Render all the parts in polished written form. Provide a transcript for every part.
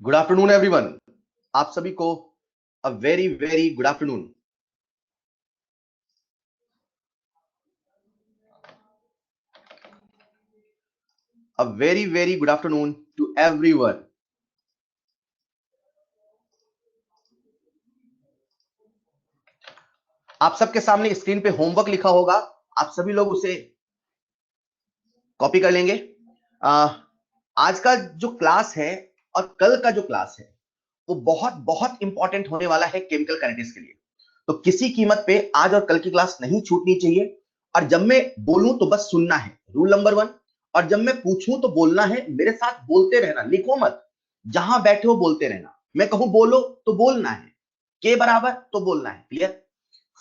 Good afternoon everyone. आप सभी को a very very good afternoon. A very very good afternoon to everyone. आप सबके सामने स्क्रीन पे होमवर्क लिखा होगा। आप सभी लोग उसे कॉपी कर लेंगे। आज का जो क्लास है और कल का जो क्लास है वो बहुत बहुत इंपॉर्टेंट होने वाला है केमिकल काइनेटिक्स के लिए। तो किसी कीमत पे आज और कल की क्लास नहीं छूटनी चाहिए। और जब मैं बोलूं तो बस सुनना है, रूल नंबर 1। और जब मैं पूछूं तो बोलना है, मेरे साथ बोलते रहना, लिखो मत। जहां बैठे हो बोलते रहना। मैं कहूं बोलो तो बोलना है, के बराबर तो बोलना है। क्लियर?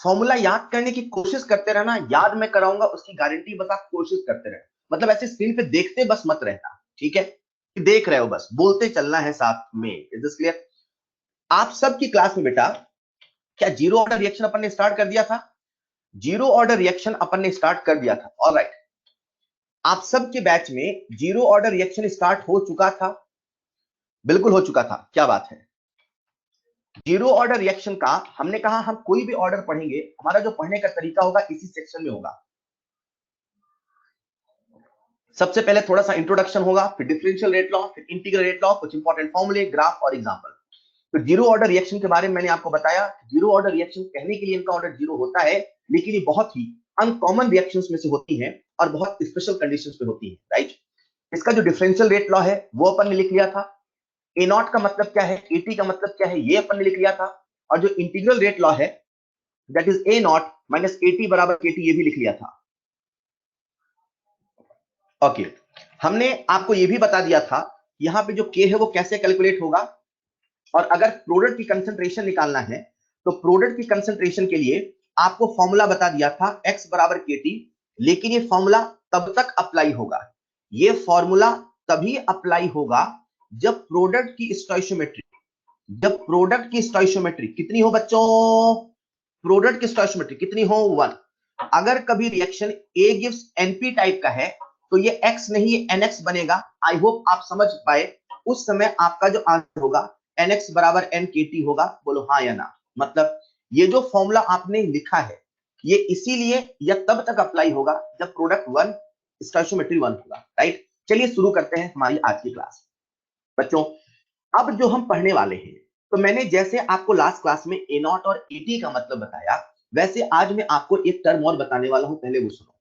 फॉर्मूला याद करने की कोशिश करते रहना, याद मैं कराऊंगा उसकी गारंटी, बस आप कोशिश करते रहना। मतलब ऐसे स्क्रीन पे देखते बस मत रहना, ठीक है? देख रहे हो बस बोलते चलना है साथ में। Is this clear? आप सबकी क्लास में बेटा क्या जीरो ऑर्डर रिएक्शन अपन ने स्टार्ट कर दिया था? जीरो ऑर्डर रिएक्शन अपन ने स्टार्ट कर दिया था। ऑलराइट, आप सबके बैच में जीरो ऑर्डर रिएक्शन स्टार्ट हो चुका था। बिल्कुल हो चुका था, क्या बात है। जीरो ऑर्डर रिएक्शन का हमने कहा हम कोई भी ऑर्डर पढ़ेंगे, हमारा जो पढ़ने का तरीका होगा इसी सेक्शन में होगा। सबसे पहले थोड़ा सा इंट्रोडक्शन होगा, फिर डिफरेंशियल रेट लॉ, फिर इंटीग्रल रेट लॉ, कुछ इंपॉर्टेंट फॉर्मूले, ग्राफ और एग्जांपल। तो जीरो ऑर्डर रिएक्शन के बारे में मैंने आपको बताया। जीरो ऑर्डर रिएक्शन कहने के लिए इनका ऑर्डर जीरो होता है, लेकिन ये बहुत ही अनकॉमन रिएक्शंस में से होती हैं और बहुत स्पेशल कंडीशंस पे होती है। राइट? इसका जो डिफरेंशियल रेट लॉ है वो अपन ने लिख लिया था। ए नॉट का मतलब क्या है, एटी का मतलब क्या है, ये अपन ने लिख लिया था। और जो इंटीग्रल रेट लॉ है that is a not minus eighty बराबर केटी, ये भी लिख लिया था। ओके, हमने आपको ये भी बता दिया था यहां पे जो के है वो कैसे कैलकुलेट होगा। और अगर प्रोडक्ट की कंसंट्रेशन निकालना है तो प्रोडक्ट की कंसंट्रेशन के लिए आपको फॉर्मूला बता दिया था x बराबर के टी। लेकिन ये फॉर्मूला तब तक अप्लाई होगा, ये फॉर्मूला तभी अप्लाई होगा जब प्रोडक्ट की स्टोइशियोमेट्री, जब प्रोडक्ट की स्टोइशियोमेट्री कितनी हो बच्चों? प्रोडक्ट की स्टोइशियोमेट्री कितनी हो? 1। अगर कभी reaction A gives NP type का है तो ये x नहीं ये nx बनेगा। आई होप आप समझ पाए। उस समय आपका जो आंसर होगा nx बराबर nkt होगा। बोलो हाँ या ना। मतलब ये जो फॉर्मूला आपने लिखा है ये इसीलिए या तब तक अप्लाई होगा जब प्रोडक्ट 1 स्टोइशियोमेट्री 1 होगा। राइट? चलिए शुरू करते हैं हमारी आज की क्लास। बच्चों, अब जो हम पढ़ने वाले हैं, तो मैंने जैसे आपको लास्ट क्लास में ए नॉट और एटी का मतलब बताया, वैसे आज मैं आपको एक टर्म और बताने वाला हूं, पहले वो सुनो।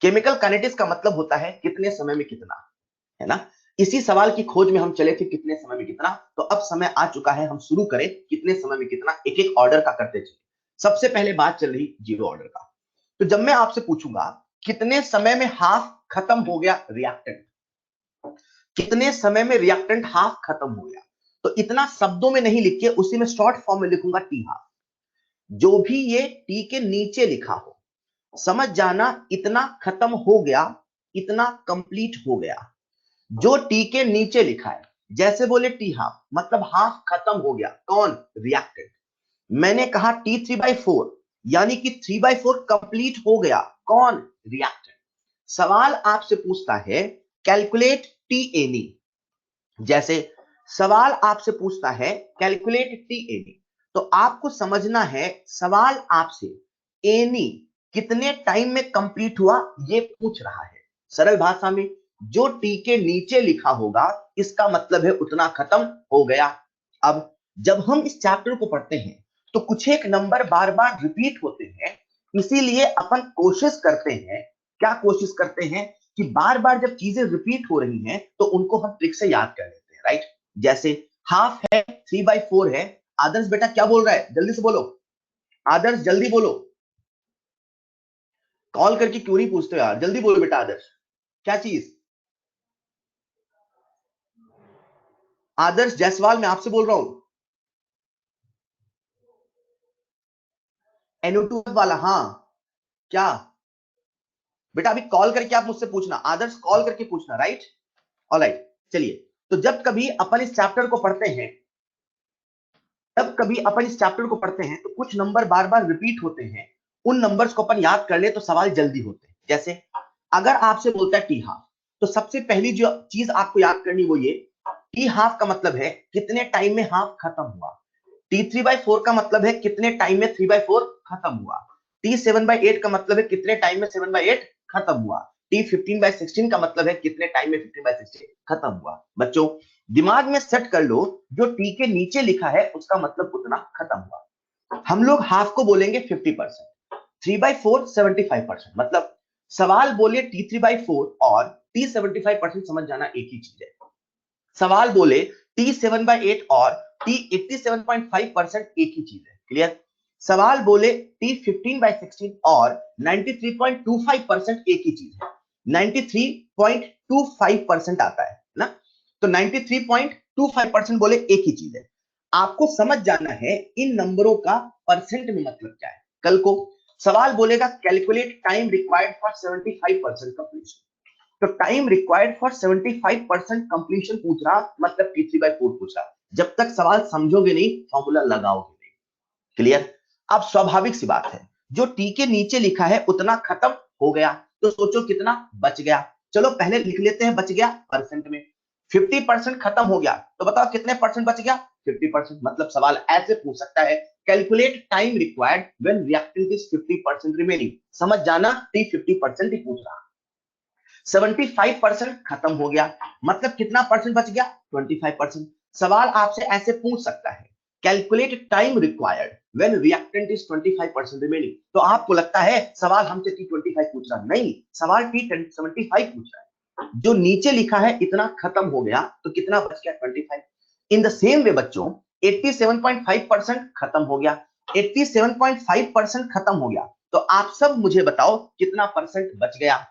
केमिकल काइनेटिक्स का मतलब होता है कितने समय में कितना, है ना? इसी सवाल की खोज में हम चले थे, कितने समय में कितना। तो अब समय आ चुका है हम शुरू करें कितने समय में कितना, एक एक ऑर्डर का करते चले। सबसे पहले बात चल रही जीरो ऑर्डर का। तो जब मैं आपसे पूछूंगा कितने समय में हाफ खत्म हो गया रिएक्टेंट, कितने समय में रिएक्टेंट हाफ खत्म हो गया, तो इतना शब्दों में नहीं लिख के उसी में शॉर्ट फॉर्म में लिखूंगा टी हाफ। जो भी ये टी के नीचे लिखा हो समझ जाना इतना खत्म हो गया, इतना कंप्लीट हो गया। जो टी के नीचे लिखा है, जैसे बोले टी हाफ मतलब हाफ खत्म हो गया, कौन? रिएक्टेंट। मैंने कहा T3/4 यानी कि 3/4 कंप्लीट हो गया, कौन? रिएक्टेंट। सवाल आपसे पूछता है कैलकुलेट टी एनी, जैसे सवाल आपसे पूछता है कैलकुलेट टी एनी, तो आपको समझना है सवाल आपसे एनी कितने टाइम में कंप्लीट हुआ ये पूछ रहा है। सरल भाषा में जो टी के नीचे लिखा होगा इसका मतलब है उतना खत्म हो गया। अब जब हम इस चैप्टर को पढ़ते हैं तो कुछ एक नंबर बार बार रिपीट होते हैं, इसीलिए अपन कोशिश करते हैं, क्या कोशिश करते हैं कि बार बार जब चीजें रिपीट हो रही हैं तो उनको हम ट्रिक से याद कर लेते हैं। राइट? जैसे हाफ है 3/4 है। आदर्श बेटा क्या बोल रहा है, जल्दी से बोलो। आदर्श जल्दी बोलो, कॉल करके क्यों नहीं पूछते यार, जल्दी बोलो बेटा। आदर्श क्या चीज? आदर्श जायसवाल मैं आपसे बोल रहा हूं। NO2 वाला, हाँ। क्या बेटा? अभी कॉल करके आप मुझसे पूछना, आदर्श कॉल करके पूछना। राइट? ऑलराइट, चलिए। तो जब कभी अपन इस चैप्टर को पढ़ते हैं, तब कभी अपन इस चैप्टर को पढ़ते हैं तो कुछ नंबर बार बार रिपीट होते हैं, उन नंबर्स को अपन याद कर ले तो सवाल जल्दी होते हैं। जैसे अगर आपसे बोलता है टी हाफ, तो सबसे पहली जो चीज आपको याद करनी वो ये टी हाफ का मतलब है कितने टाइम में हाफ खत्म हुआ, T3/4 का मतलब है कितने टाइम में 3/4 खत्म हुआ, T7/8 का मतलब है कितने टाइम में 7/8 खत्म हुआ, T15/16 का मतलब है कितने टाइम में 15/16 खत्म हुआ। बच्चों दिमाग में सेट कर लो, जो टी के नीचे लिखा है उसका मतलब उतना खत्म हुआ। हम लोग हाफ को बोलेंगे 50%, 3/4 75%, मतलब सवाल बोले T3/4 और T75% समझ जाना एक ही चीज है। सवाल बोले T7/8 और T87.5% एक ही चीज है। क्लियर? सवाल बोले T15/16 और 93.25% एक ही चीज है। 93.25% आता है ना, तो 93.25% बोले एक ही चीज है। आपको समझ जाना है इन नंबरों का परसेंट में मतलब क्या है। कल को सवाल बोलेगा calculate time required for 75% completion, तो टाइम रिक्वायर्ड फॉर 75% कंप्लीशन पूछ रहा, मतलब T3/4 पूछ रहा। जब तक सवाल समझोगे नहीं फॉर्मूला लगाओगे नहीं। क्लियर? अब स्वाभाविक सी बात है, जो टी के नीचे लिखा है उतना खत्म हो गया, तो सोचो कितना बच गया। चलो पहले लिख लेते हैं बच गया परसेंट में। 50% खत्म हो गया, तो बताओ कितने परसेंट बच गया? 50%। मतलब सवाल ऐसे पूछ सकता है calculate time required when reactant is 50% remaining. समझ जाना टी 50% ही पूछ रहा। 75% खत्म हो गया, मतलब कितना परसेंट बच गया? 25%। सवाल आपसे ऐसे पूछ सकता है calculate time required when reactant is 25% remaining, तो आपको लगता है सवाल हमसे T25 पूछ रहा, नहीं, सवाल T75 पूछ रहा है। जो नीचे लिखा है इतना खत्म हो गया, तो कितना बच गया? 25। इन द सेम वे बच्चों 87.5% खत्म हो गया, 87.5% खत्म हो गया, तो आप सब मुझे बताओ कितना परसेंट बच गया?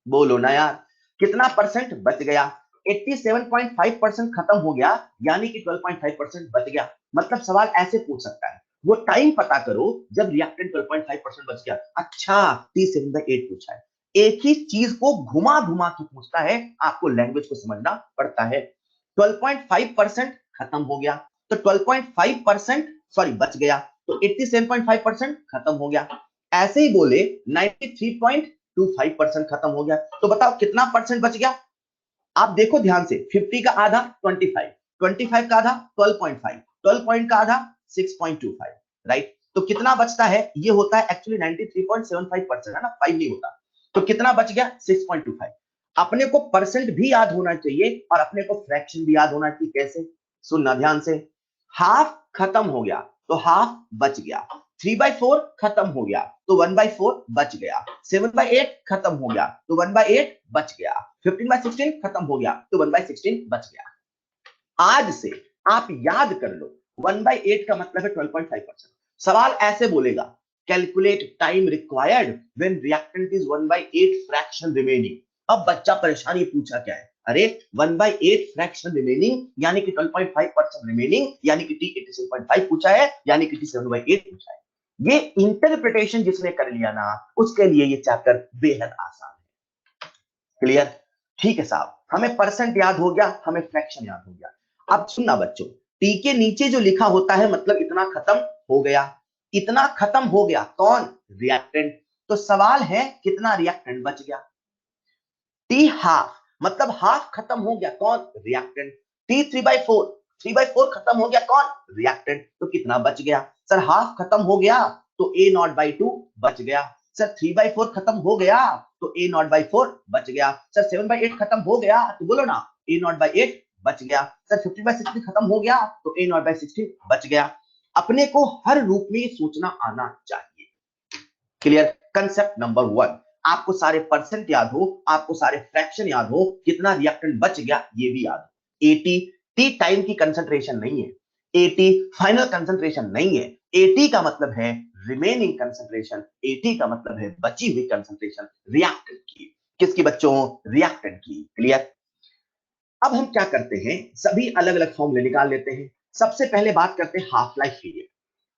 बोलो ना यार, कितना परसेंट बच गया? 87.5% खत्म हो गया, यानी कि 12.5% बच गया। मतलब सवाल ऐसे पूछ सकता है, वो टाइम पता करो जब रिएक्टेंट 12.5% बच गया। अच्छा, T7/8 पूछा है। एक ही चीज को घुमा घुमा के पूछता है, आपको लैंग्वेज को समझना पड़ता है। 12.5% खत्म हो गया, तो 12.5% सॉरी बच गया, तो 87.5% खत्म हो गया। ऐसे ही बोले 93.25% खत्म हो गया, तो बताओ कितना परसेंट बच गया? आप देखो ध्यान से, 50 का आधा 25, 25 का आधा 12.5, 12 का आधा 6.25, राइट? तो कितना बचता है? ये होता है एक्चुअली 93.75% है ना, 5 नहीं होता। तो कितना बच गया? 6.25। अपने को परसेंट भी याद होना चाहिए और अपने को फ्रैक्शन भी याद होना चाहिए। कैसे? सुनना ध्यान से। हाफ खत्म हो गया तो हाफ बच गया, 3/4 खत्म हो गया तो 1/4 बच गया, 7/8 खत्म हो गया तो 1/8 बच गया, 15/16 खत्म हो गया तो 1/16 बच गया। आज से आप याद कर लो, 1/8 का मतलब है 12.5%। सवाल ऐसे बोलेगा calculate time required when reactant is 1/8 fraction remaining. अब बच्चा परेशानी पूछा क्या है? अरे 1/8 फ्रैक्शन रिमेनिंग यानी कि 12.5% रिमेनिंग, यानी कि T87.5 पूछा है, यानी कि T7/8 पूछा है। ये इंटरप्रिटेशन जिसने कर लिया ना, उसके लिए ये चैप्टर बेहद आसान है। क्लियर? ठीक है साहब, हमें परसेंट याद हो गया, हमें फ्रैक्शन याद हो गया। अब सुनना बच्चों, टी के नीचे जो लिखा होता है मतलब इतना खत्म हो गया। इतना खत्म हो गया कौन? रिएक्टेंट। तो सवाल है कितना रिएक्टेंट बच गया? टी हाफ, मतलब हाफ खत्म हो गया कौन? रिएक्टेंट। T3/4, 3/4 खत्म हो गया कौन? रिएक्टेंट। तो कितना बच गया? सर हाफ खत्म हो गया तो A0/2 बच गया। सर 3/4 खत्म हो गया तो A0/4 बच गया। सर 7/8 खत्म हो गया तो बोलो ना A0/8 बच गया। सर 15/16 खत्म हो गया तो A0/16 बच गया। अपने को हर रूप में सोचना आना चाहिए। क्लियर? कंसेप्ट नंबर 1, आपको सारे परसेंट याद हो, आपको सारे फ्रैक्शन याद हो, कितना रिएक्टेंट बच गया ये भी याद हो। एटी, टी टाइम की कंसंट्रेशन नहीं है, एटी फाइनल कंसंट्रेशन नहीं है। एटी का मतलब है रिमेनिंग कंसंट्रेशन, एटी का मतलब है बची हुई कंसंट्रेशन रिएक्टेंट की। किसकी बच्चों? रिएक्टेंट की। क्लियर? अब हम क्या करते हैं, सभी अलग अलग फॉर्मूले निकाल लेते हैं। सबसे पहले बात करते हैं half life period.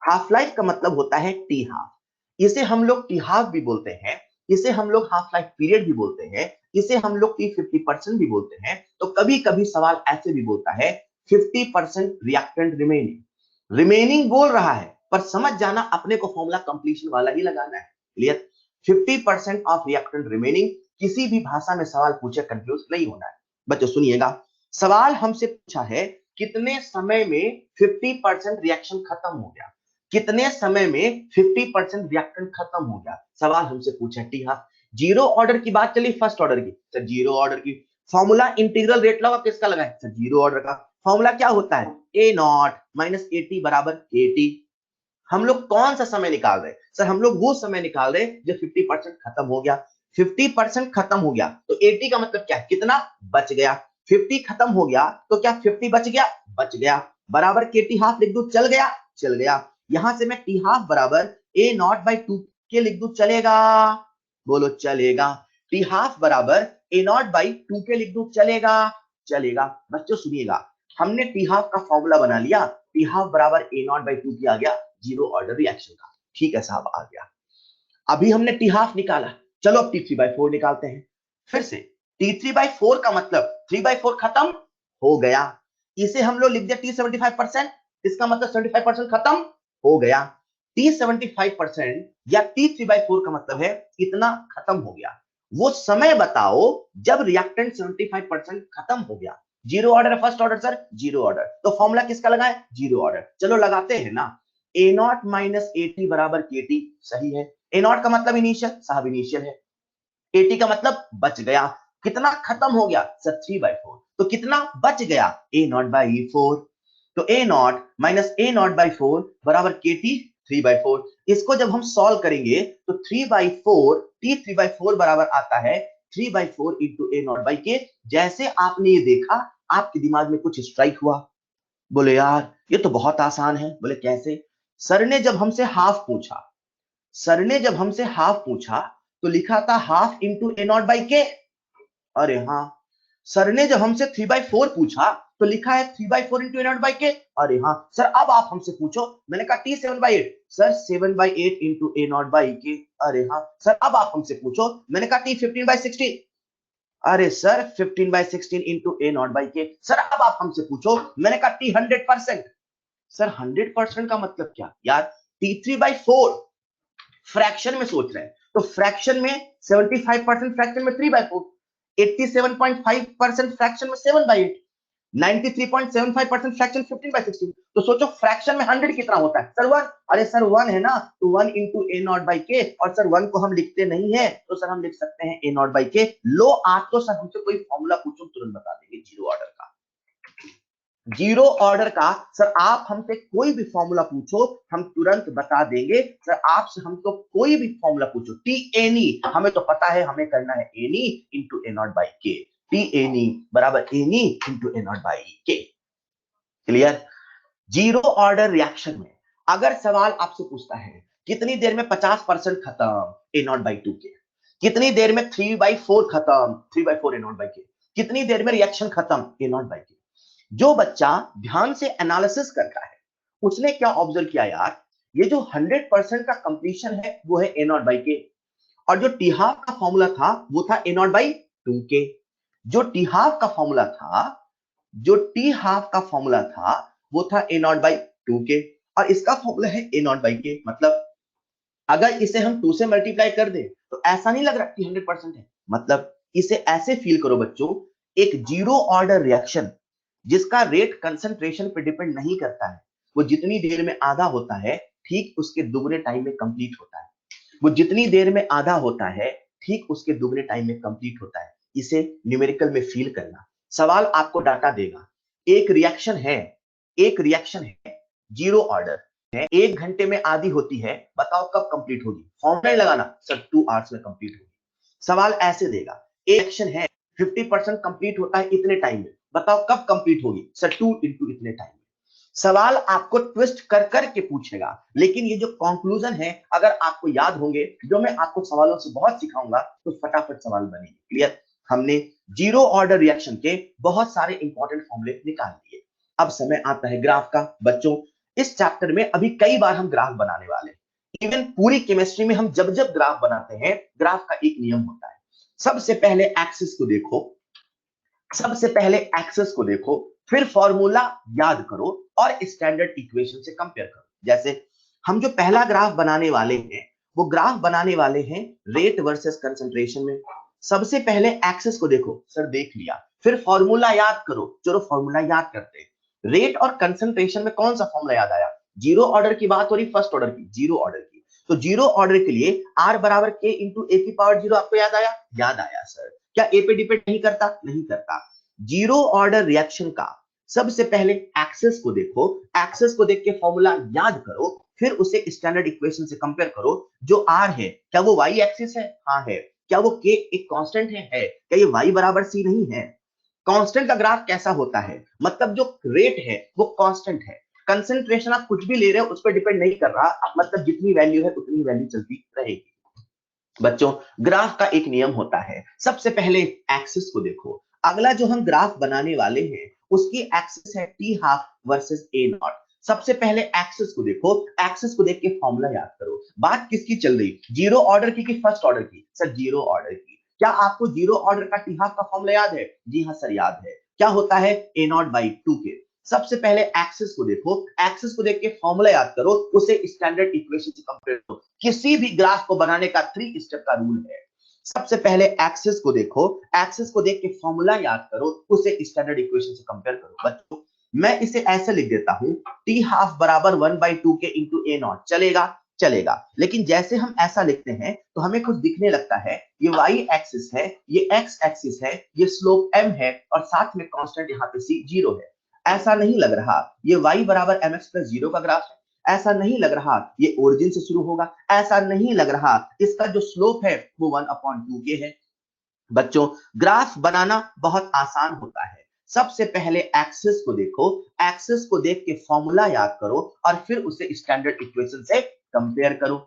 Half life का मतलब होता है टी हाफ। इसे हम लोग टी हाफ भी बोलते हैं, इसे हम लोग हाफ लाइफ पीरियड भी बोलते हैं, इसे हम लोग टी 50% भी बोलते हैं। तो कभी कभी सवाल ऐसे भी बोलता है 50% रिएक्टेंट रिमेनिंग। रिमेनिंग बोल रहा है पर समझ जाना अपने को फॉर्मूला कंप्लीशन वाला ही लगाना है। क्लियर? 50% ऑफ रिएक्टेंट रिमेनिंग, किसी भी भाषा में सवाल पूछे कंफ्यूज नहीं होना है। बच्चों सुनिएगा, सवाल हमसे पूछा है कितने समय में 50% रिएक्शन खत्म हो गया, कितने समय में 50% रिएक्टेंट खत्म हो गया, सवाल हमसे पूछा है टी हाफ। जीरो ऑर्डर की बात चली फर्स्ट ऑर्डर की, सर जीरो ऑर्डर की फॉर्मूला इंटीग्रल रेट लॉ किसका लगा है, सर जीरो ऑर्डर का। फॉर्मूला क्या होता है, ए नॉट माइनस ए टी बराबर ए टी। हम लोग कौन सा समय निकाल रहे हैं, सर हम लोग वो समय निकाल रहे हैं जो 50% खत्म हो गया। 50% खत्म हो गया तो 80 का मतलब क्या, कितना बच गया। 50 खत्म हो गया तो क्या 50 बच गया, बच गया, बराबर के टी हाफ लिख दू, चल गया, चल गया। यहां से मैं टी हाफ बराबर ए नॉट बाई टू के लिख दू, चलेगा, बोलो चलेगा। टी हाफ बराबर ए नॉट बाई टू के लिख दू, चलेगा, चलेगा। बच्चों सुनिएगा, हमने टी हाफ का फॉर्मूला बना लिया, टी हाफ बराबर ए नॉट बाई टू की आ गया जीरो ऑर्डर रिएक्शन का, ठीक है साहब आ गया। अभी हमने टी हाफ निकाला, चलो अब टी थ्री बाई फोर निकालते हैं। फिर से टी थ्री बाई फोर का मतलब थ्री बाई फोर खत्म हो गया, इसे हम लोग लिख दिया टी 75%, इसका मतलब 75% खत्म हो गया। टी 75% या टी थ्री बाई फोर का मतलब है इतना खत्म हो गया। वो समय बताओ जब रिएक्टेंट 75% खत्म हो गया। Zero order first order sir, zero order, तो फॉर्मूला किसका लगा है, जीरो ऑर्डर। चलो लगाते हैं ना, ए नॉट माइनस ए टी बराबर के टी, सही है। ए नॉट का मतलब इनिशियल, साहब इनिशियल है। एटी का मतलब बच गया, कितना खत्म हो गया सर थ्री बाई फोर, तो कितना बच गया ए नॉट बाई फोर। तो A not minus A not by four बराबर के टी थ्री बाई फोर। इसको जब हम सॉल्व करेंगे तो three by four T three by four बराबर आता है three by four into A not by के। जैसे आपने ये देखा आपके दिमाग में कुछ स्ट्राइक हुआ, बोले यार ये तो बहुत आसान है, बोले कैसे। सर ने जब हमसे हाफ पूछा, सर ने जब हमसे हाफ पूछा तो लिखा था half into A not by K, अरे हाँ। सर ने जब हमसे थ्री बाई फोर पूछा तो लिखा है three by four into A not by K, अरे हाँ। सर अब आप हमसे पूछो, मैंने कहा T seven by eight, sir seven by eight into A not by K, अरे हाँ। सर अब आप हमसे पूछो, मैंने कहा टी फिफ्टीन बाई सिक्सटीन, अरे sir 15 by 16 into A not by के। सर अब आप हमसे पूछो, मैंने कहा टी 100%, सर 100% का मतलब क्या यार, T three by four fraction में सोच रहे हैं तो फ्रैक्शन में 75% फ्रैक्शन में 3 बाई 4, 87.5% फ्रैक्शन में 7 बाई 8, 93.75% फ्रैक्शन 15 बाई 16। तो सोचो फ्रैक्शन में 100 कितना होता है सर, 1। अरे सर 1 है ना, तो 1 इंटू ए नॉट बाई के, और सर 1 को हम लिखते नहीं है तो सर हम लिख सकते हैं ए नॉट बाई के। लो आज तो सर हमसे कोई फॉर्मूला पूछो तुरंत बता देंगे जीरो ऑर्डर का, जीरो ऑर्डर का। सर आप हमसे कोई भी फॉर्मूला पूछो हम तुरंत बता देंगे सर, आपसे हम तो कोई भी फॉर्मूला पूछो, टी एनी हमें तो पता है, हमें करना है any into A not by के, टी एनी बराबर any into A not by के, क्लियर। जीरो ऑर्डर रिएक्शन में अगर सवाल आपसे पूछता है कितनी देर में 50% खत्म ए नॉट बाई टू के, कितनी देर में थ्री बाई फोर खत्म three by four A not by के, कितनी देर में रिएक्शन खत्म ए नॉट बाई के, जो बच्चा ध्यान से एनालिसिस करता है उसने क्या ऑब्जर्व किया यार, ये जो 100% का कंप्लीशन है वो है ए नॉट बाई के, और जो टी हाफ का फॉर्मूला था वो था ए नॉट बाई टू के। जो टी हाफ का फॉर्मूला था, जो टी हाफ का फॉर्मूला था वो था ए नॉट बाई टू के, और इसका फॉर्मूला है ए नॉट बाई के। मतलब अगर इसे हम 2 से मल्टीप्लाई कर दें तो ऐसा नहीं लग रहा कि 100% है। मतलब इसे ऐसे फील करो बच्चों, एक जीरो ऑर्डर रिएक्शन जिसका रेट कंसंट्रेशन पे डिपेंड नहीं करता है, वो जितनी देर में आधा होता है ठीक उसके दुगने टाइम में कंप्लीट होता है। वो जितनी देर में आधा होता है ठीक उसके दुगने टाइम में कंप्लीट होता है। इसे न्यूमेरिकल में फील करना। सवाल आपको डाटा देगा, एक रिएक्शन है, एक रिएक्शन है जीरो ऑर्डर है, 1 घंटे में आधी होती है, बताओ कब कंप्लीट होगी, फॉर्मूला लगाना सर 2 आवर्स में कंप्लीट होगी। सवाल ऐसे देगा, एक रिएक्शन है 50% कंप्लीट होता है इतने टाइम में, बताओ कब कंप्लीट होगी, सर 2 इंटू इतने टाइम में। सवाल आपको ट्विस्ट कर कर के पूछेगा, लेकिन ये जो कंक्लूजन है अगर आपको याद होंगे, जो मैं आपको सवालों से बहुत सिखाऊंगा तो फटाफट सवाल बनेंगे, क्लियर। हमने जीरो ऑर्डर रिएक्शन के बहुत सारे इंपॉर्टेंट फॉर्मूले निकाल लिए। अब समय आता है ग्राफ का। बच्चों इस चैप्टर में अभी कई बार हम ग्राफ बनाने वाले हैं। इवन पूरी केमिस्ट्री में हम जब जब ग्राफ बनाते हैं, ग्राफ का एक नियम होता है, सबसे पहले एक्सिस को देखो, सबसे पहले एक्सेस को देखो, फिर फॉर्मूला याद करो और स्टैंडर्ड इक्वेशन से कंपेयर करो। जैसे हम जो पहला ग्राफ बनाने वाले हैं वो ग्राफ बनाने वाले हैं रेट वर्सेस कंसंट्रेशन में। सबसे पहले एक्सेस को देखो, सर देख लिया फिर फॉर्मूला याद करो, चलो फॉर्मूला याद करते हैं। रेट और कंसंट्रेशन में कौन सा फॉर्मूला याद आया? जीरो ऑर्डर की बात हो रही, फर्स्ट ऑर्डर की, जीरो ऑर्डर की। तो जीरो ऑर्डर के लिए R बराबर K इंटू ए की पावर जीरो, आपको याद आया? याद आया सर। क्या ए पे डिपेंड नहीं करता? नहीं करता। जीरो ऑर्डर रिएक्शन का सबसे पहले एक्सेस को देखो, एक्सेस को देख के फॉर्मूला याद करो, फिर उसे स्टैंडर्ड इक्वेशन से कंपेयर करो। जो R है क्या वो y एक्सिस है? हाँ है। क्या वो K एक कांस्टेंट है? है। क्या ये y बराबर c नहीं है? कांस्टेंट का ग्राफ कैसा होता है? मतलब जो रेट है वो कांस्टेंट है। कंसंट्रेशन आप कुछ भी ले रहे हो उस पर डिपेंड नहीं कर रहा, मतलब जितनी वैल्यू है उतनी वैल्यू चलती रहेगी। बच्चों, ग्राफ का एक नियम होता है, सबसे पहले एक्सिस को देखो। अगला जो हम ग्राफ बनाने वाले हैं उसकी एक्सिस है T half versus A not. सबसे पहले एक्सिस को देखो, एक्सिस को देख के फॉर्मूला याद करो। बात किसकी चल रही? जीरो ऑर्डर की कि फर्स्ट ऑर्डर की? सर जीरो ऑर्डर की। क्या आपको जीरो ऑर्डर का टी हाफ का फॉर्मूला याद है? जी हाँ सर याद है। क्या होता है? ए नॉट बाई टू के। सबसे पहले एक्सिस को देखो, एक्सिस को देख के फॉर्मूला याद करो, उसे स्टैंडर्ड इक्वेशन से कंपेयर करो। किसी भी ग्राफ को बनाने का 3 स्टेप का रूल है। सबसे पहले एक्सिस को देखो, एक्सिस को देख के फॉर्मूला याद करो, उसे स्टैंडर्ड इक्वेशन से कंपेयर करो। बच्चों, मैं इसे ऐसे लिख देता हूं, टी हाफ बराबर 1/2 के इंटू ए नॉट। चलेगा? चलेगा। लेकिन जैसे हम ऐसा लिखते हैं तो हमें कुछ दिखने लगता है। ये y एक्सिस है, ये x एक्सिस है, ये स्लोप m है और साथ में कांस्टेंट यहाँ पे c 0 है। ऐसा नहीं लग रहा ये y बराबर mx प्लस 0 का ग्राफ है। ऐसा नहीं लग रहा ये ओरिजिन से शुरू होगा। ऐसा नहीं लग रहा इसका जो स्लोप है वो 1/2 के है। बच्चों, ग्राफ बनाना बहुत आसान होता है। सबसे पहले एक्सिस को देखो, एक्सिस को देख के फॉर्मूला याद करो और फिर उसे स्टैंडर्ड इक्वेशन से कंपेयर करो।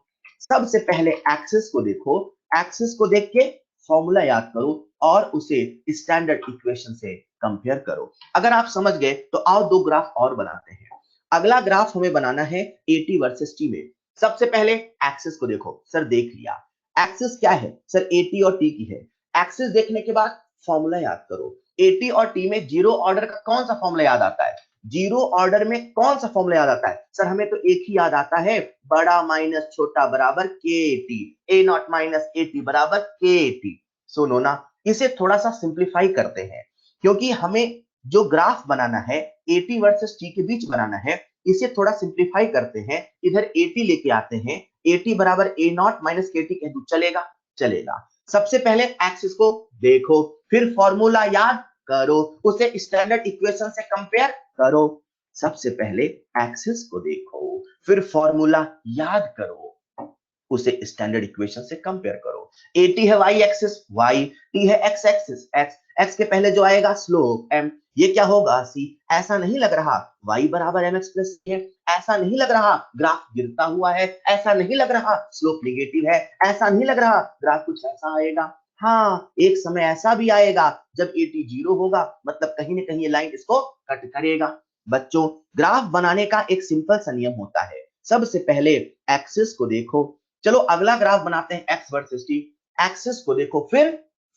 सबसे पहले एक्सिस को देखो, एक्सिस को देख के फॉर्मूला याद करो और उसे स्टैंडर्ड इक्वेशन से कंपेयर करो। अगर आप समझ गए तो आओ दो ग्राफ और बनाते हैं। अगला ग्राफ हमें बनाना है एटी वर्सेस टी में। सबसे पहले एक्सिस को देखो। सर देख लिया। एक्सिस क्या है? सर एटी और टी की है। एक्सिस देखने के बाद फॉर्मूला याद करो। एटी और टी में जीरो ऑर्डर का कौन सा फॉर्मूला याद आता है? जीरो ऑर्डर में कौन सा फॉर्मूला याद आता है? सर हमें तो एक ही याद आता है, बड़ा माइनस छोटा बराबर के T, A not minus A T बराबर के टी। सुनो ना, इसे थोड़ा सा सिंप्लीफाई करते हैं, क्योंकि हमें जो ग्राफ बनाना है एटी वर्सेस टी के बीच बनाना है, इसे थोड़ा सिंप्लीफाई करते हैं। इधर एटी लेके आते हैं, एटी बराबर ए नॉट माइनस के टी कह दूं, चलेगा? चलेगा। सबसे पहले एक्सिस को देखो, फिर फॉर्मूला याद करो, उसे स्टैंडर्ड इक्वेशन से कंपेयर करो। सबसे पहले एक्सिस को देखो, फिर फॉर्मूला याद करो, उसे स्टैंडर्ड इक्वेशन से कंपेयर करो। एटी है y एक्सिस y, टी है x एक्सिस x, x के पहले जो आएगा स्लोप m, ये क्या होगा c। ऐसा नहीं लग रहा y बराबर mx प्लस c है। ऐसा नहीं लग रहा ग्राफ गिरता हुआ है। ऐसा नहीं लग रहा स्लोप निगेटिव है। ऐसा नहीं लग रहा ग्राफ कुछ ऐसा आएगा। हाँ, एक समय ऐसा भी आएगा जब एटी जीरो होगा, मतलब कहीं ना कहीं ये लाइन इसको कट करेगा। बच्चों, ग्राफ बनाने का एक सिंपल सा नियम होता है। सबसे पहले एक्सिस को देखो। चलो अगला ग्राफ बनाते हैं एक्स वर्सेस टी। एक्सिस को देखो, फिर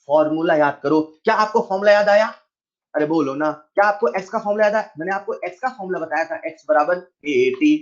फॉर्मूला याद करो। क्या आपको फॉर्मूला याद आया? अरे बोलो ना, क्या आपको एक्स का फॉर्मूला याद आया? मैंने आपको एक्स का फॉर्मूला बताया था, एक्स बराबर के टी,